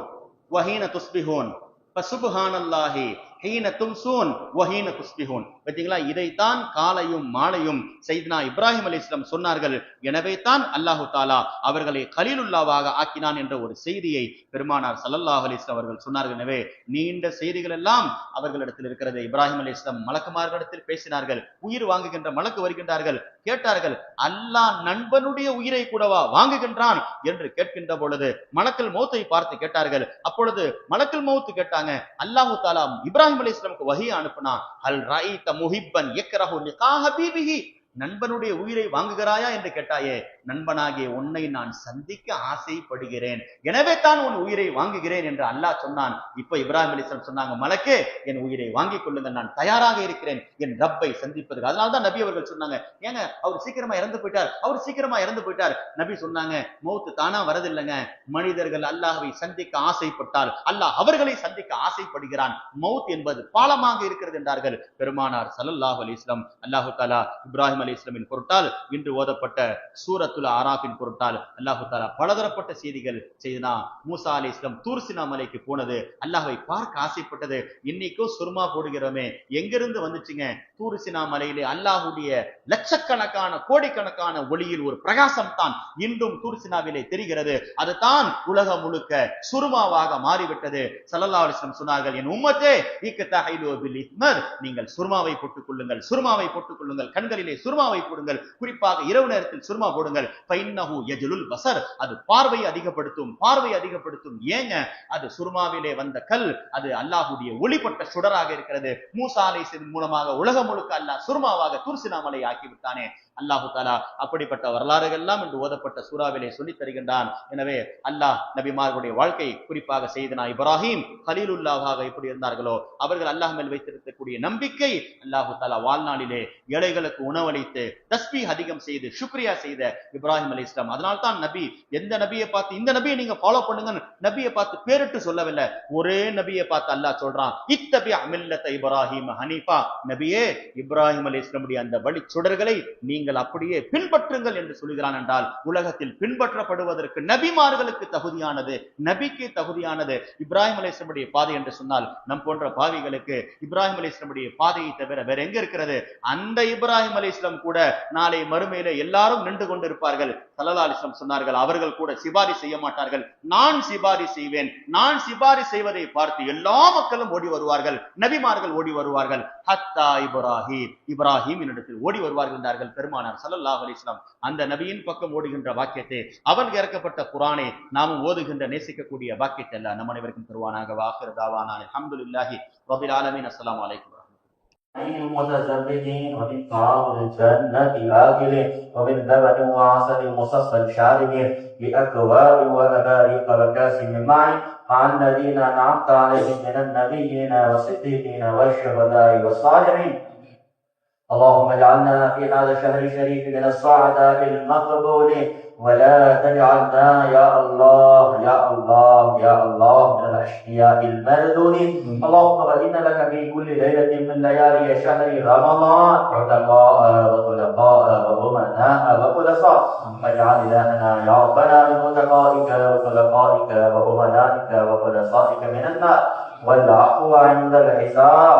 வ ஹீன துஸ்பிஹூன், ஃபசுப்ஹானல்லாஹி ஹீன தும்சூன் வ ஹீன துஸ்பிஹூன். பாத்தீங்களா? இதைத்தான் காலையும் மாலையும் செய்தனா இப்ராஹிம் அலைஹிஸ்ஸலாம் சொன்னார்கள். எனவே தான் அல்லாஹு தாலா அவர்களை கலீலுல்லாஹ்வாக ஆக்கினான் என்ற ஒரு செய்தியை பெருமானார் ஸல்லல்லாஹு அலைஹி வஸல்லம் அவர்கள் சொன்னார்கள். எனவே நீண்ட செய்திகள் எல்லாம் அவர்களிடத்தில் இருக்கிறது. இப்ராஹிம் அலைஹிஸ்ஸலாம் மலக்குமார்களிடத்தில் பேசினார்கள். உயிர் வாங்குகின்ற மலக்கு வருகின்றார்கள், கேட்டார்கள், அல்லாஹ் நண்பனுடைய உயிரை கூடவா வாங்குகின்றான் என்று கேட்கின்ற பொழுது மலக்குல் மௌத்தை பார்த்து கேட்டார்கள். அப்பொழுது மலக்குல் மௌத் கேட்டாங்க, அல்லாஹு தாலா இப்ராஹிம் அலைஹிஸ்ஸலாமுக்கு வஹி அனுப்புனா, அல் ரஐத முஹிப்பன் யக்ரஹு லிகா ஹபீபிஹி, நண்பனுடைய உயிரை வாங்குகிறாயா என்று கேட்டாயே, நண்பனாகிய உன்னை நான் சந்திக்க ஆசைப்படுகிறேன், எனவே தான் உன் உயிரை வாங்குகிறேன் என்று அல்லாஹ் சொன்னான். இப்ப இப்ராஹிம் அலைஹிஸ்ஸலாம் சொன்னாங்க, மலக்கே என் உயிரை வாங்கிக் கொள்ளுங்கள், நான் தயாராக இருக்கிறேன் என் ரப்பை சந்திப்பதற்கு. அதனால்தான் நபி அவர்கள் சொன்னாங்க, ஏங்க அவர் சீக்கிரமா இறந்து போயிட்டார். நபி சொன்னாங்க, மௌத்து தானா வரதில்லைங்க, மனிதர்கள் அல்லாஹ்வை சந்திக்க ஆசைப்பட்டால் அல்லாஹ் அவர்களை சந்திக்க ஆசைப்படுகிறான். மௌத் என்பது பாலமாக இருக்கிறது என்றார்கள் பெருமானார் ஸல்லல்லாஹு அலைஹி வஸல்லம். அல்லாஹு தஆலா இப்ராஹிம் அலைஹிஸ்ஸலாமின் பொருட்டால் இன்று ஓதப்பட்ட சூரத்துல் ஆராஃபின் பொருட்டால் அல்லாஹு தஆலா பலதரப்பட்ட செய்திகள் செய்தனா. மூசா அலைஹிஸ்ஸலாம் தூர் சினா மலைக்கு போனது, அல்லாஹ்வை பார்க்க ஆசைப்பட்டது. இன்னைக்கும் சுர்மா போடுகிறோமே, எங்கிருந்து வந்துச்சுங்க? தூர் சினா மலையிலே அல்லாஹ்வுடைய லட்சக்கணக்கான கோடிக்கணக்கான ஒளியில் ஒரு பிரகாசம் தான் இன்றும் தூர் சினாவிலே தெரிகிறது. அதுதான் உலகம் முழுக்க சுர்மாவாக மாறிவிட்டது. ஸல்லல்லாஹு அலைஹி வஸல்லம் சொன்னார்கள், என் உம்மத்தே இக்தஹிலு பில் இத்மர், நீங்கள் சுர்மாவை போட்டுக் கொள்ளுங்கள், கண்களிலே சுர்மாவை போடுங்கள், குறிப்பாக இரவு நேரத்தில் சுர்மா போடுங்கள். சொல்வார்கள் ஃபைன்னஹு யஜ்லுல் பஸர், அது பார்வை அதிகப்படுத்தும். ஏங்க, அது சுர்மாவிலே வந்த கல், அது அல்லாஹ்வுடைய ஒளிப்பட்ட சுடராக இருக்கிறது. மூசா அலைஹிஸ்ஸலாம் மூலமாக உலகம் முழுக்க அல்லாஹ் சுர்மாவாக தூர்சினா மலை ஆக்கி விட்டானே. அல்லாஹு தாலா அப்படிப்பட்ட வரலாறுகள் எல்லாம் என்று ஓதப்பட்ட சூறாவிலே சொல்லித் தருகின்றான். எனவே அல்லாஹ் நபிமார்களுடைய வாழ்க்கை, குறிப்பாக செய்தனா இப்ராஹிம் கலீலுல்லாஹாக எப்படி இருந்தார்களோ அவர்கள் அல்லாஹ் மேல் வைத்திருக்கக்கூடிய நம்பிக்கை, அல்லாஹு தாலா வாழ்நாளிலே ஏழைகளுக்கு உணவளித்து தஸ்பீஹ் அதிகம் செய்து சுக்ரியா செய்த இப்ராஹிம் அலைஹிஸ்ஸலாம். அதனால தான் நபி, எந்த நபியை பார்த்து இந்த நபியை நீங்க ஃபாலோ பண்ணுங்க, நபியை பார்த்து பேரிட்டு சொல்லவில்லை. ஒரே நபியை பார்த்து அல்லாஹ் சொல்றான், இத்தபி மில்லத்த இப்ராஹிம் ஹனீஃபா, நபியே இப்ராஹிம் அலைஹிஸ்ஸலாமுடைய அந்த வழி சுடர்களை நீங்கள் அப்படியே பின்பற்றுங்கள் என்று சொல்கிறான். என்றால் உலகத்தில் பின்பற்றப்படுவதற்கு நபிமார்களுக்கு தகுதியானது, நபிக்கு தகுதியானது இப்ராஹிம் அலைஹிஸ்ஸலாமுடைய பாதை என்று சொன்னால், நம் போன்ற பாவிகளுக்கு இப்ராஹிம் அலைஹிஸ்ஸலாமுடைய பாதையை தவிர வேற எங்க இருக்கிறது? அந்த இப்ராஹிம் அலைஹிஸ்ஸலாம் கூட நாளை மறுமையிலே எல்லாரும் நின்று கொண்டிருப்பார்கள். ஸல்லல்லாஹு அலைஹி வஸல்லம் சொன்னார்கள், அவர்கள் கூட சிபாரிசு செய்ய மாட்டார்கள், நான் சிபாரிசு செய்வேன். நான் சிபாரிசு செய்வதை பார்த்து எல்லா மக்களும் ஓடி வருவார்கள், நபிமார்கள் ஓடி வருவார்கள். ஹத்தா இப்ராஹிம் என்னிடத்தில் ஓடி வருவார்கள் என்றார்கள் பெருமானார் ஸல்லல்லாஹு அலைஹி வஸல்லம். அந்த நபியின் பக்கம் ஓடுகின்ற வாக்கியத்தை, அவனுக்கு இறக்கப்பட்ட குர்ஆனை நாமும் ஓதுகின்ற நேசிக்கக்கூடிய வாக்கியத்தை எல்லாம் நம் அனைவருக்கும் தருவானாக. வாஹிரு தாவானா அல்ஹம்துலில்லாஹி ரப்பில் ஆலமீன். அஸ்ஸலாமு அலைக்கும். المتزبدين ومن طعام الجنة آكلين ومن لبن وعسل مصفى شاربين بأكواب وأباريق وكأس من معين مع الذين أنعمت عليهم من النبيين والصديقين والشهداء والصالحين. اللهم اجعلنا في هذا الشهر الشريف من السعداء المقبولين، ولا تجعلنا يا الله يا الله يا الله من الأشقياء المردودين. اللهم وإن لك في كل ليلة من ليالي شهر رمضان عتقاء وخلقاء وأمناء وخلصاء، فاجعل إلهنا يا ربنا من عتقائك وخلقائك وأمنائك وخلصائك من النار، والعفو عند الحساب.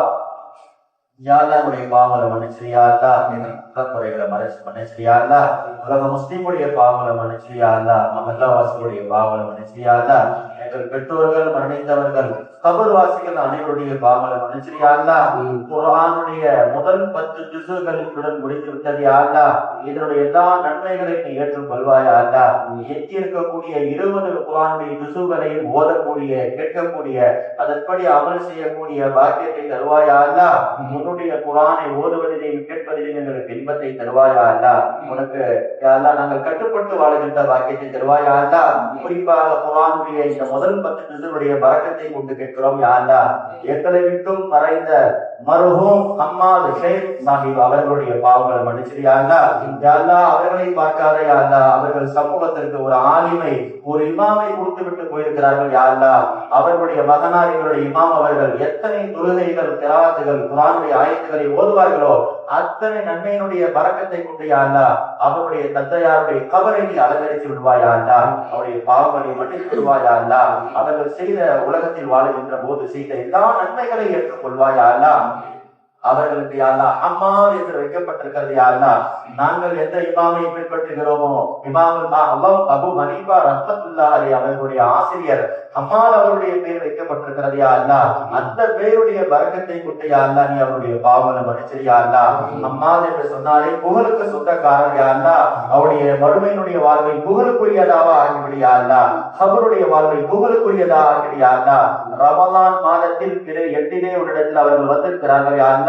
யாழ்லாவுடைய பாவங்களை மன்னிச்சிரியா அல்லாஹ், குறைகளை மன்னிச்சிரியா அல்லாஹ், உலக முஸ்லிமுடைய பாவங்களை மன்னிச்சிரியா அல்லாஹ், மஹல்லாவாசிகளுடைய பாவங்களை மன்னிச்சிரியா அல்லாஹ், எங்கள் பெற்றோர்கள் மரணித்தவர்கள் கபர் வாசிகள் அனைவருடைய பாவங்களை மன்னிச்சிரியா அல்லாஹ். குர்ஆனுடைய முதல் 10 ஜுஸுகளுடன் முடித்து விட்டது யா அல்லாஹ், இதனுடைய எல்லா நன்மைகளையும் நீ ஏற்றுக்கொள்வாயா அல்லாஹ். எத்தி இருக்கக்கூடிய 20 குர்ஆனுடைய ஜுஸுகளையும் ஓதக்கூடிய, கேட்கக்கூடிய, அதன்படி அமல் செய்யக்கூடிய பாக்கியத்தை தருவாயா அல்லாஹ். உன்னுடைய குர்ஆனை ஓதுவதிலேயும் கேட்பதிலேயும் எங்களுக்கு இன்பத்தை தருவாயா அல்லாஹ். உனக்கு யா அல்லாஹ் நாங்கள் கட்டுப்பட்டு வாழுகின்ற பாக்கியத்தை தருவாயா அல்லாஹ். குறிப்பாக குர்ஆனுடைய இந்த முதல் 10 ஜுஸுடைய பரக்கத்தை கொண்டு கேட்கிறோம் யா அல்லாஹ். எங்களை விட்டும் மறைந்த மர்ஹூம் ஹம்மாத் ஷேக் சாஹிப் அவர்களுடைய பாவங்களை மன்னிச்சிரியா அல்லாஹ். யா அல்லாஹ் அவர்களை பார்க்காத யா அல்லாஹ், அவர்கள் சமூகத்திற்கு ஒரு ஆலிமை, ஒரு இமாமை கொடுத்து விட்டு போயிருக்கிறார்கள் யா அல்லாஹ். அவர்களுடைய மகனார் எங்களுடைய இமாம் அவர்கள் எத்தனை தொழுகைகள், கிராத்துகள், குர்ஆனுடைய ஆயத்துக்களை ஓதுவார்களோ அத்தனை நன்மையினுடைய பரக்கத்தை கொண்டு யா அல்லாஹ் அவருடைய தந்தையாருடைய கபரை நீ அலங்கரித்து விடுவாயா அல்லாஹ். அவருடைய பாவங்களை மன்னித்து விடுவாயா அல்லாஹ். அவர்கள் செய்த உலகத்தில் வாழுகின்ற போது செய்த எல்லா நன்மைகளை ஏற்றுக்கொள்வாயா அல்லாஹ். அவர்களுக்கு யா அல்லாஹ் அம்மார் என்று வைக்கப்பட்டிருக்கிறது யா அல்லாஹ். நாங்கள் எந்த இமாமை பின்பற்றுகிறோமோ, இமாமுல் அபு ஹனீஃபா ரஹ்மத்துல்லாஹி அலைஹி அவர்களுடைய ஆசிரியர் அம்மால் அவருடைய பெயர் வைக்கப்பட்டிருக்கிறது யா அல்லாஹ். அந்த பெயருடைய பரக்கத்தை கொண்டு யா அல்லாஹ் நீ அவருடைய பாவங்களை மன்னிச்சிரியா அல்லாஹ். அம்மால் என்று சொன்னாலே புகழுக்கு சொந்தக்காரர் யா அல்லாஹ். அவருடைய மறுமையினுடைய வாழ்வை புகழுக்குரியதாக ஆகிவிடியா அல்லாஹ். கபருடைய வாழ்வை புகழுக்குரியதாக ஆகிவிடியா அல்லாஹ். ரமலான் மாதத்தில் பிற 8 உன்னிடத்தில் அவர்கள் வந்திருக்கிறார்கள் யா அல்லாஹ்.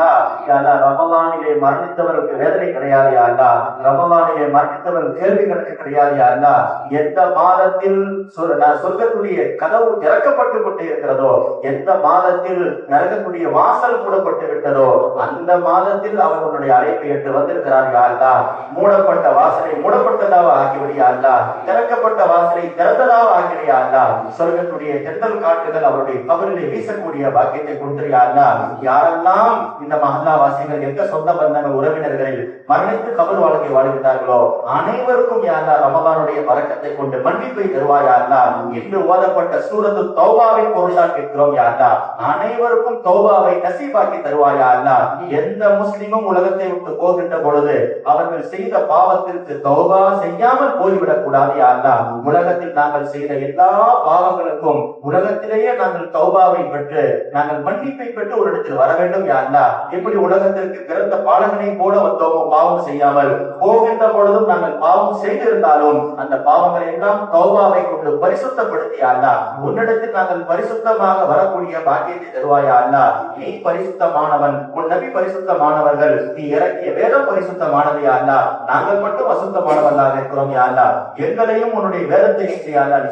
ரமலானிலே மரணித்தவர்களுக்கு வேதனை கிடையாது யா அல்லாஹ். ரமலானிலே மரணித்தவர்கள் கேள்வி கணக்கு கிடையாது யா அல்லாஹ். எந்த மாதத்தில் சொர்க்கத்துடைய கதவு திறக்கப்பட்டு கொண்டே இருக்கிறதோ, எந்த மாதத்தில் நரகத்துடைய வாசல் மூடப்பட்டு விட்டதோ அந்த மாதத்தில் அவர்களுடைய அழைப்பை ஏற்று வந்திருக்கிறார் யா அல்லாஹ். மூடப்பட்ட வாசலை மூடப்பட்டதாக ஆக்கிவிடியா அல்லாஹ். திறக்கப்பட்ட வாசலை திறந்ததாக ஆக்கிவிடியா அல்லாஹ். சொர்க்கத்துடைய தென்றல் காட்டுகள் அவருடைய கபரிலே வீசக்கூடிய பாக்கியத்தை கொடுத்தியா அல்லாஹ். யாரெல்லாம் இந்த மஹல்லா வாசிகள் எந்த சொந்த பந்தங்கள் உறவினர்களில் மரணித்து கபர் வாழ்க்கை வாழ்கிறார்களோ அனைவருக்கும் யா அல்லாஹ் ரமலானுடைய பரக்கத்தை கொண்டு மன்னிப்பை தருவாயா அல்லாஹ். இன்று ஓதப்பட்ட சூரத்து தௌபாவை பொருளா கேட்கிறோம் யா அல்லாஹ். அனைவருக்கும் தௌபாவை நசீபாக்கி தருவாயா அல்லாஹ். எந்த முஸ்லிமும் உலகத்தை விட்டு போகின்ற பொழுது அவர்கள் செய்த பாவத்திற்கு தௌபா செய்யாமல் போய்விடக் கூடாது யா அல்லாஹ். உலகத்தில் நாங்கள் செய்த எல்லா பாவங்களுக்கும் உலகத்திலேயே நாங்கள் தௌபாவை பெற்று நாங்கள் மன்னிப்பை பெற்று ஒரு இடத்தில் வர வேண்டும் யா அல்லாஹ். எப்படி உலகத்திற்கு பிறந்த பாலகனை போல வந்தோமோ பாவம் செய்யாமல், போகின்ற பொழுதும் நாங்கள் பாவம் செய்திருந்தாலும் அந்த பாவங்களை எல்லாம் தௌபாவை கொண்டு பரிசுத்தப்படுத்தியா அல்லா, உன்னிடத்தில் நாங்கள் பரிசுத்தமாக வரக்கூடிய பாக்கியத்தை தருவாயா அல்லா. நீ பரிசுத்தமானவன், உன் நபி பரிசுத்தமானவர்கள், நீ இறக்கிய வேதம் பரிசுத்தமானதையா அல்லா, நாங்கள் மட்டும் அசுத்தமானவர்களாக இருக்கிறோம் யா அல்லா. எங்களையும் உன்னுடைய வேதத்தை நீ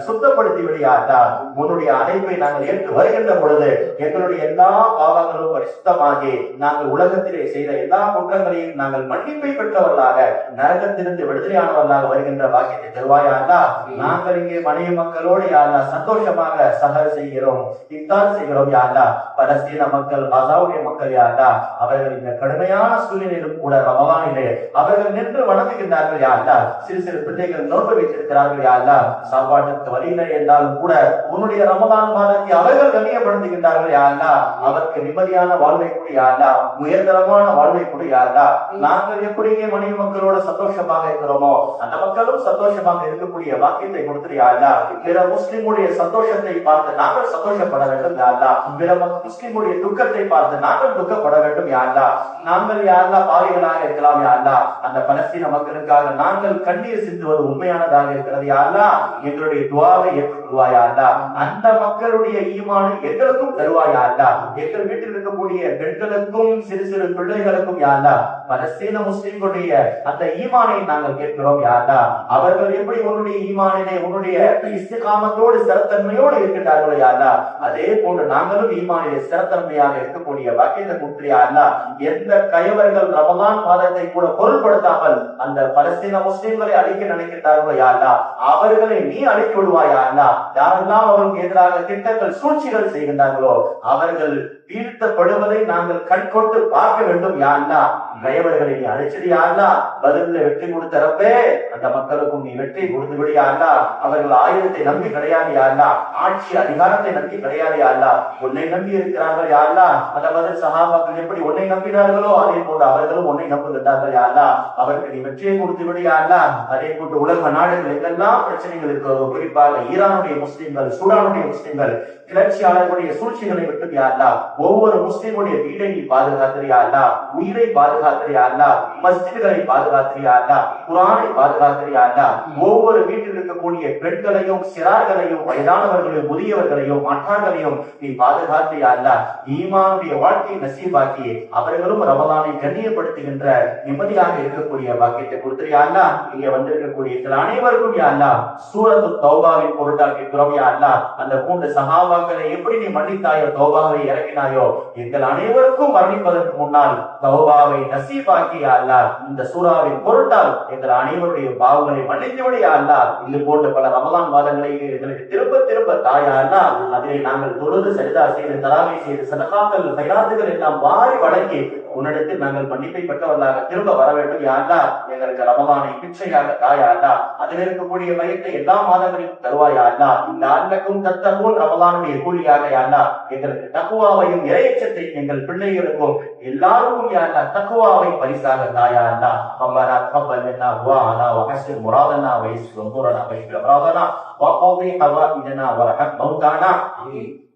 சுத்தப்படுத்தி விடியா அல்லா. உன்னுடைய அழைப்பை நாங்கள் ஏற்று வருகின்ற பொழுது எங்களுடைய எல்லா பாவங்களும் பரிசுத்தமாகி நாங்கள் உலகத்திலே செய்த எல்லா குற்றங்களையும் நாங்கள் மன்னிப்பை பெற்றவர்களாக, நரகத்திலிருந்து விடுதலையானவர்களாக வருகின்ற பாக்கியத்தை தருவாயா அல்லா. நாங்கள் இங்கே மனைவி மக்களோடு யா அல்லா சந்தோஷமாக சஹர் செய்கிறோம், இஃப்தார் செய்கிறோம் யா அல்லா. பலஸ்தீன மக்கள், கசாவுடைய மக்கள் யா அல்லா, அவர்கள் இந்த கடுமையான சூழ்நிலையிலும் கூட ரமலானிலே அவர்கள் நின்று வணங்குகின்றார்கள் யா அல்லா. சிறு சிறு பிள்ளைகள் நோன்பு வைத்திருக்கிறார்கள் யா அல்லா. சாப்பாட்டுக்கு வழியில்லை என்றாலும் கூட உன்னுடைய ரமலான் மாதத்தை அவர்கள் கண்ணியப்படுத்துகின்றார்கள் யா அல்லா. அவருக்கு நிம்மதியான வாழ்வை கொடு யா அல்லா, உயர்தரமான வாழ்வை கொடு யா அல்லா. நாங்கள் எப்படி மனைவி மக்களோட சந்தோஷமாக இருக்கிறோமோ அந்த மக்களும் சந்தோஷமாக இருக்கக்கூடிய வாக்கியத்தை கொடுத்து யா அல்லா. பிற முஸ்லிமுடைய சந்தோஷத்தை பார்த்து நாங்கள் சந்தோஷப்பட வேண்டும் யா அல்லா. பிற முஸ்லிமுடைய துக்கத்தை பார்த்து நாங்கள் துக்கப்பட வேண்டும் யா அல்லா. நாங்கள் யா அல்லா பாவிகளாக இருக்கலாம் யா அல்லா. அந்த பலஸ்தீன மக்களுக்காக நாங்கள் கண்ணீர் சிந்துவது உண்மையானதாக இருக்கிறது யா அல்லா. எங்களுடைய துவாவை ஏற்றுக்கொள்வாயா அல்லா. அந்த மக்களுடைய ஈமானை எங்களுக்கும் தருவாயா அல்லா. எங்கள் வீட்டில் இருக்கக்கூடிய பெண்களுக்கும் சிறு சிறு பிள்ளைகளுக்கும் யா அல்லா பலஸ்தீன முஸ்லிம்களுடைய அந்த ஈமானை நாங்கள் கேட்கிறோம் யா அல்லா. அவர்கள் எப்படி உன்னுடைய ஈமானிலே உன்னுடைய இஸ்திகாமத்தோடு ஸ்திரத்தன்மையோடு இருக்கின்றார்களோ யா அல்லா, அதே போன்று நாங்களும் ஈமானிலே ஸ்திரத்தன்மையாக இருக்கக்கூடிய வாக்கியத்தை கொடுத்தியா அல்லா. எந்த கயவர்கள் ரமலான் மாதத்தை கூட பொருட்படுத்தாமல் அந்த பலஸ்தீன முஸ்லிம்களை அழிக்க நினைக்கின்றார்களோ யா அல்லா, அவர்களை நீ அழித்து விடுவாயா அல்லா. யாரெல்லாம் அவர்களுக்கு எதிராக திட்டங்கள் சூழ்ச்சிகள் செய்கின்றார்களோ அவர்கள் வீழ்த்தப்படுவதை நாங்கள் கண்கொண்டு பார்க்க வேண்டும் யா அல்லா. கயவர்களை நீ அழைச்சது யா அல்லா. பதில வெற்றி கொடுத்தரப்பே அந்த மக்களுக்கும் நீ வெற்றி கொடுத்து விடியா அல்லா. அவர்கள் ஆயுதத்தை நம்பி கிடையாது யா அல்லா, ஆட்சி அதிகாரத்தை நம்பி கிடையாது யா அல்லா, உன்னை நம்பி இருக்கிறார்கள் யா அல்லா. அந்த பதில் சஹாபாக்கள் எப்படி உன்னை நம்பினார்களோ அதே போன்று அவர்களும் உன்னை நம்புகின்றார்கள் யா அல்லா. அவருக்கு நீ வெற்றியை கொடுத்து விடியா அல்லா. அதே போன்று உலக நாடுகள் எங்கெல்லாம் பிரச்சனைகள் இருக்கிறதோ, குறிப்பாக ஈரானுடைய முஸ்லிம்கள், சூடானுடைய முஸ்லிம்கள், கிளர்ச்சியாளர்களுடைய சூழ்ச்சிகளை விட்டு யா அல்லா, ஒவ்வொரு முஸ்லிமுடைய வீடை நீ பாதுகாத்திரியா அல்லா, உயிரை பாதுகாத்திரியா அல்லா, மஸ்ஜிதுகளை பாதுகாத்திரியா அல்லா, குர்ஆனை பாதுகாத்திரியா அல்லா. ஒவ்வொரு வீட்டில் இருக்கக்கூடிய பெண்களையும், சிறார்களையும், வயதானவர்களையும், முதியவர்களையும், மற்றார்களையும் நீ பாதுகாத்திரியா அல்லா. ஈமானுடைய வாழ்க்கையை நசீபாக்கி அவர்களும் ரமலானை கண்ணியப்படுத்துகின்ற நிம்மதியாக இருக்கக்கூடிய வாக்கியத்தை கொடுத்திரியா அல்லா. இங்க வந்திருக்கக்கூடிய அனைவருக்கும் யா அல்லா சூரத்து தௌபாவின் பொருட்டாக இருக்கிறோம் யா அல்லா. அந்த 3 சஹாபாக்களை எப்படி நீ மன்னித்தாயோ, தௌபாவை இறக்கினாயோ, எங்கள் அனைவருக்கும் மரணிப்பதற்கு முன்னால் தௌபாவை நசீபாக்கி யா அல்லா. இந்த சூராவின் பொருட்டால் எங்கள் அனைவருடைய பாவங்களை மன்னித்து விடு யா அல்லா. இது போன்ற பல ரமலான் மாதங்களை எங்களுக்கு திரும்ப திரும்ப தாயா அல்லா. அதிலே நாங்கள் தொழுது, சரிதா செய்து, தராவை செய்து, சதகாக்கள், ஹைராத்துகள் எல்லாம் வாரி வழங்கி உன்னிடத்தில் நாங்கள் மன்னிப்பை பெற்றவர்களாக திரும்ப வர வேண்டும் யா அல்லா. எங்களுக்கு ரமலானை பிச்சையாக தாயா அல்லா. அதில் இருக்கக்கூடிய பயத்தை எல்லா மாதங்களிலும் தருவாயா அல்லா. இந்த அல்லக்கும் தத்தகும் ரமலானுடைய கூலியாக யா அல்லா. எங்களுக்கு தக்குவாவையும் இறையச்சத்தை எங்கள் பிள்ளைகளுக்கும் எல்லாருக்கும் யா அல்லா தக்குவாவை பரிசாக தாயா அல்லா. ரப்பனா தகப்பல் மின்னா துஆனா வஹஸின் முராதனா வயஸ்ர் உம்ரனா வஷ்ஃபி அம்ராதனா வகதி ஹவாயிஜனா வர்ஹம் மௌதானா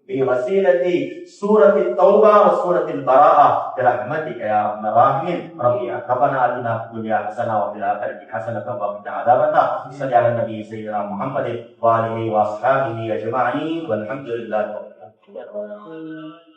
بوسيلة سورة التوبة وسورة البراءة برحمتك يا أرحم الراحمين. ربنا آتنا في الدنيا حسنة وفي الآخرة حسنة وقنا عذاب النار. صل على النبي سيدنا محمد وآله وأصحابه أجمعين والحمد لله رب العالمين.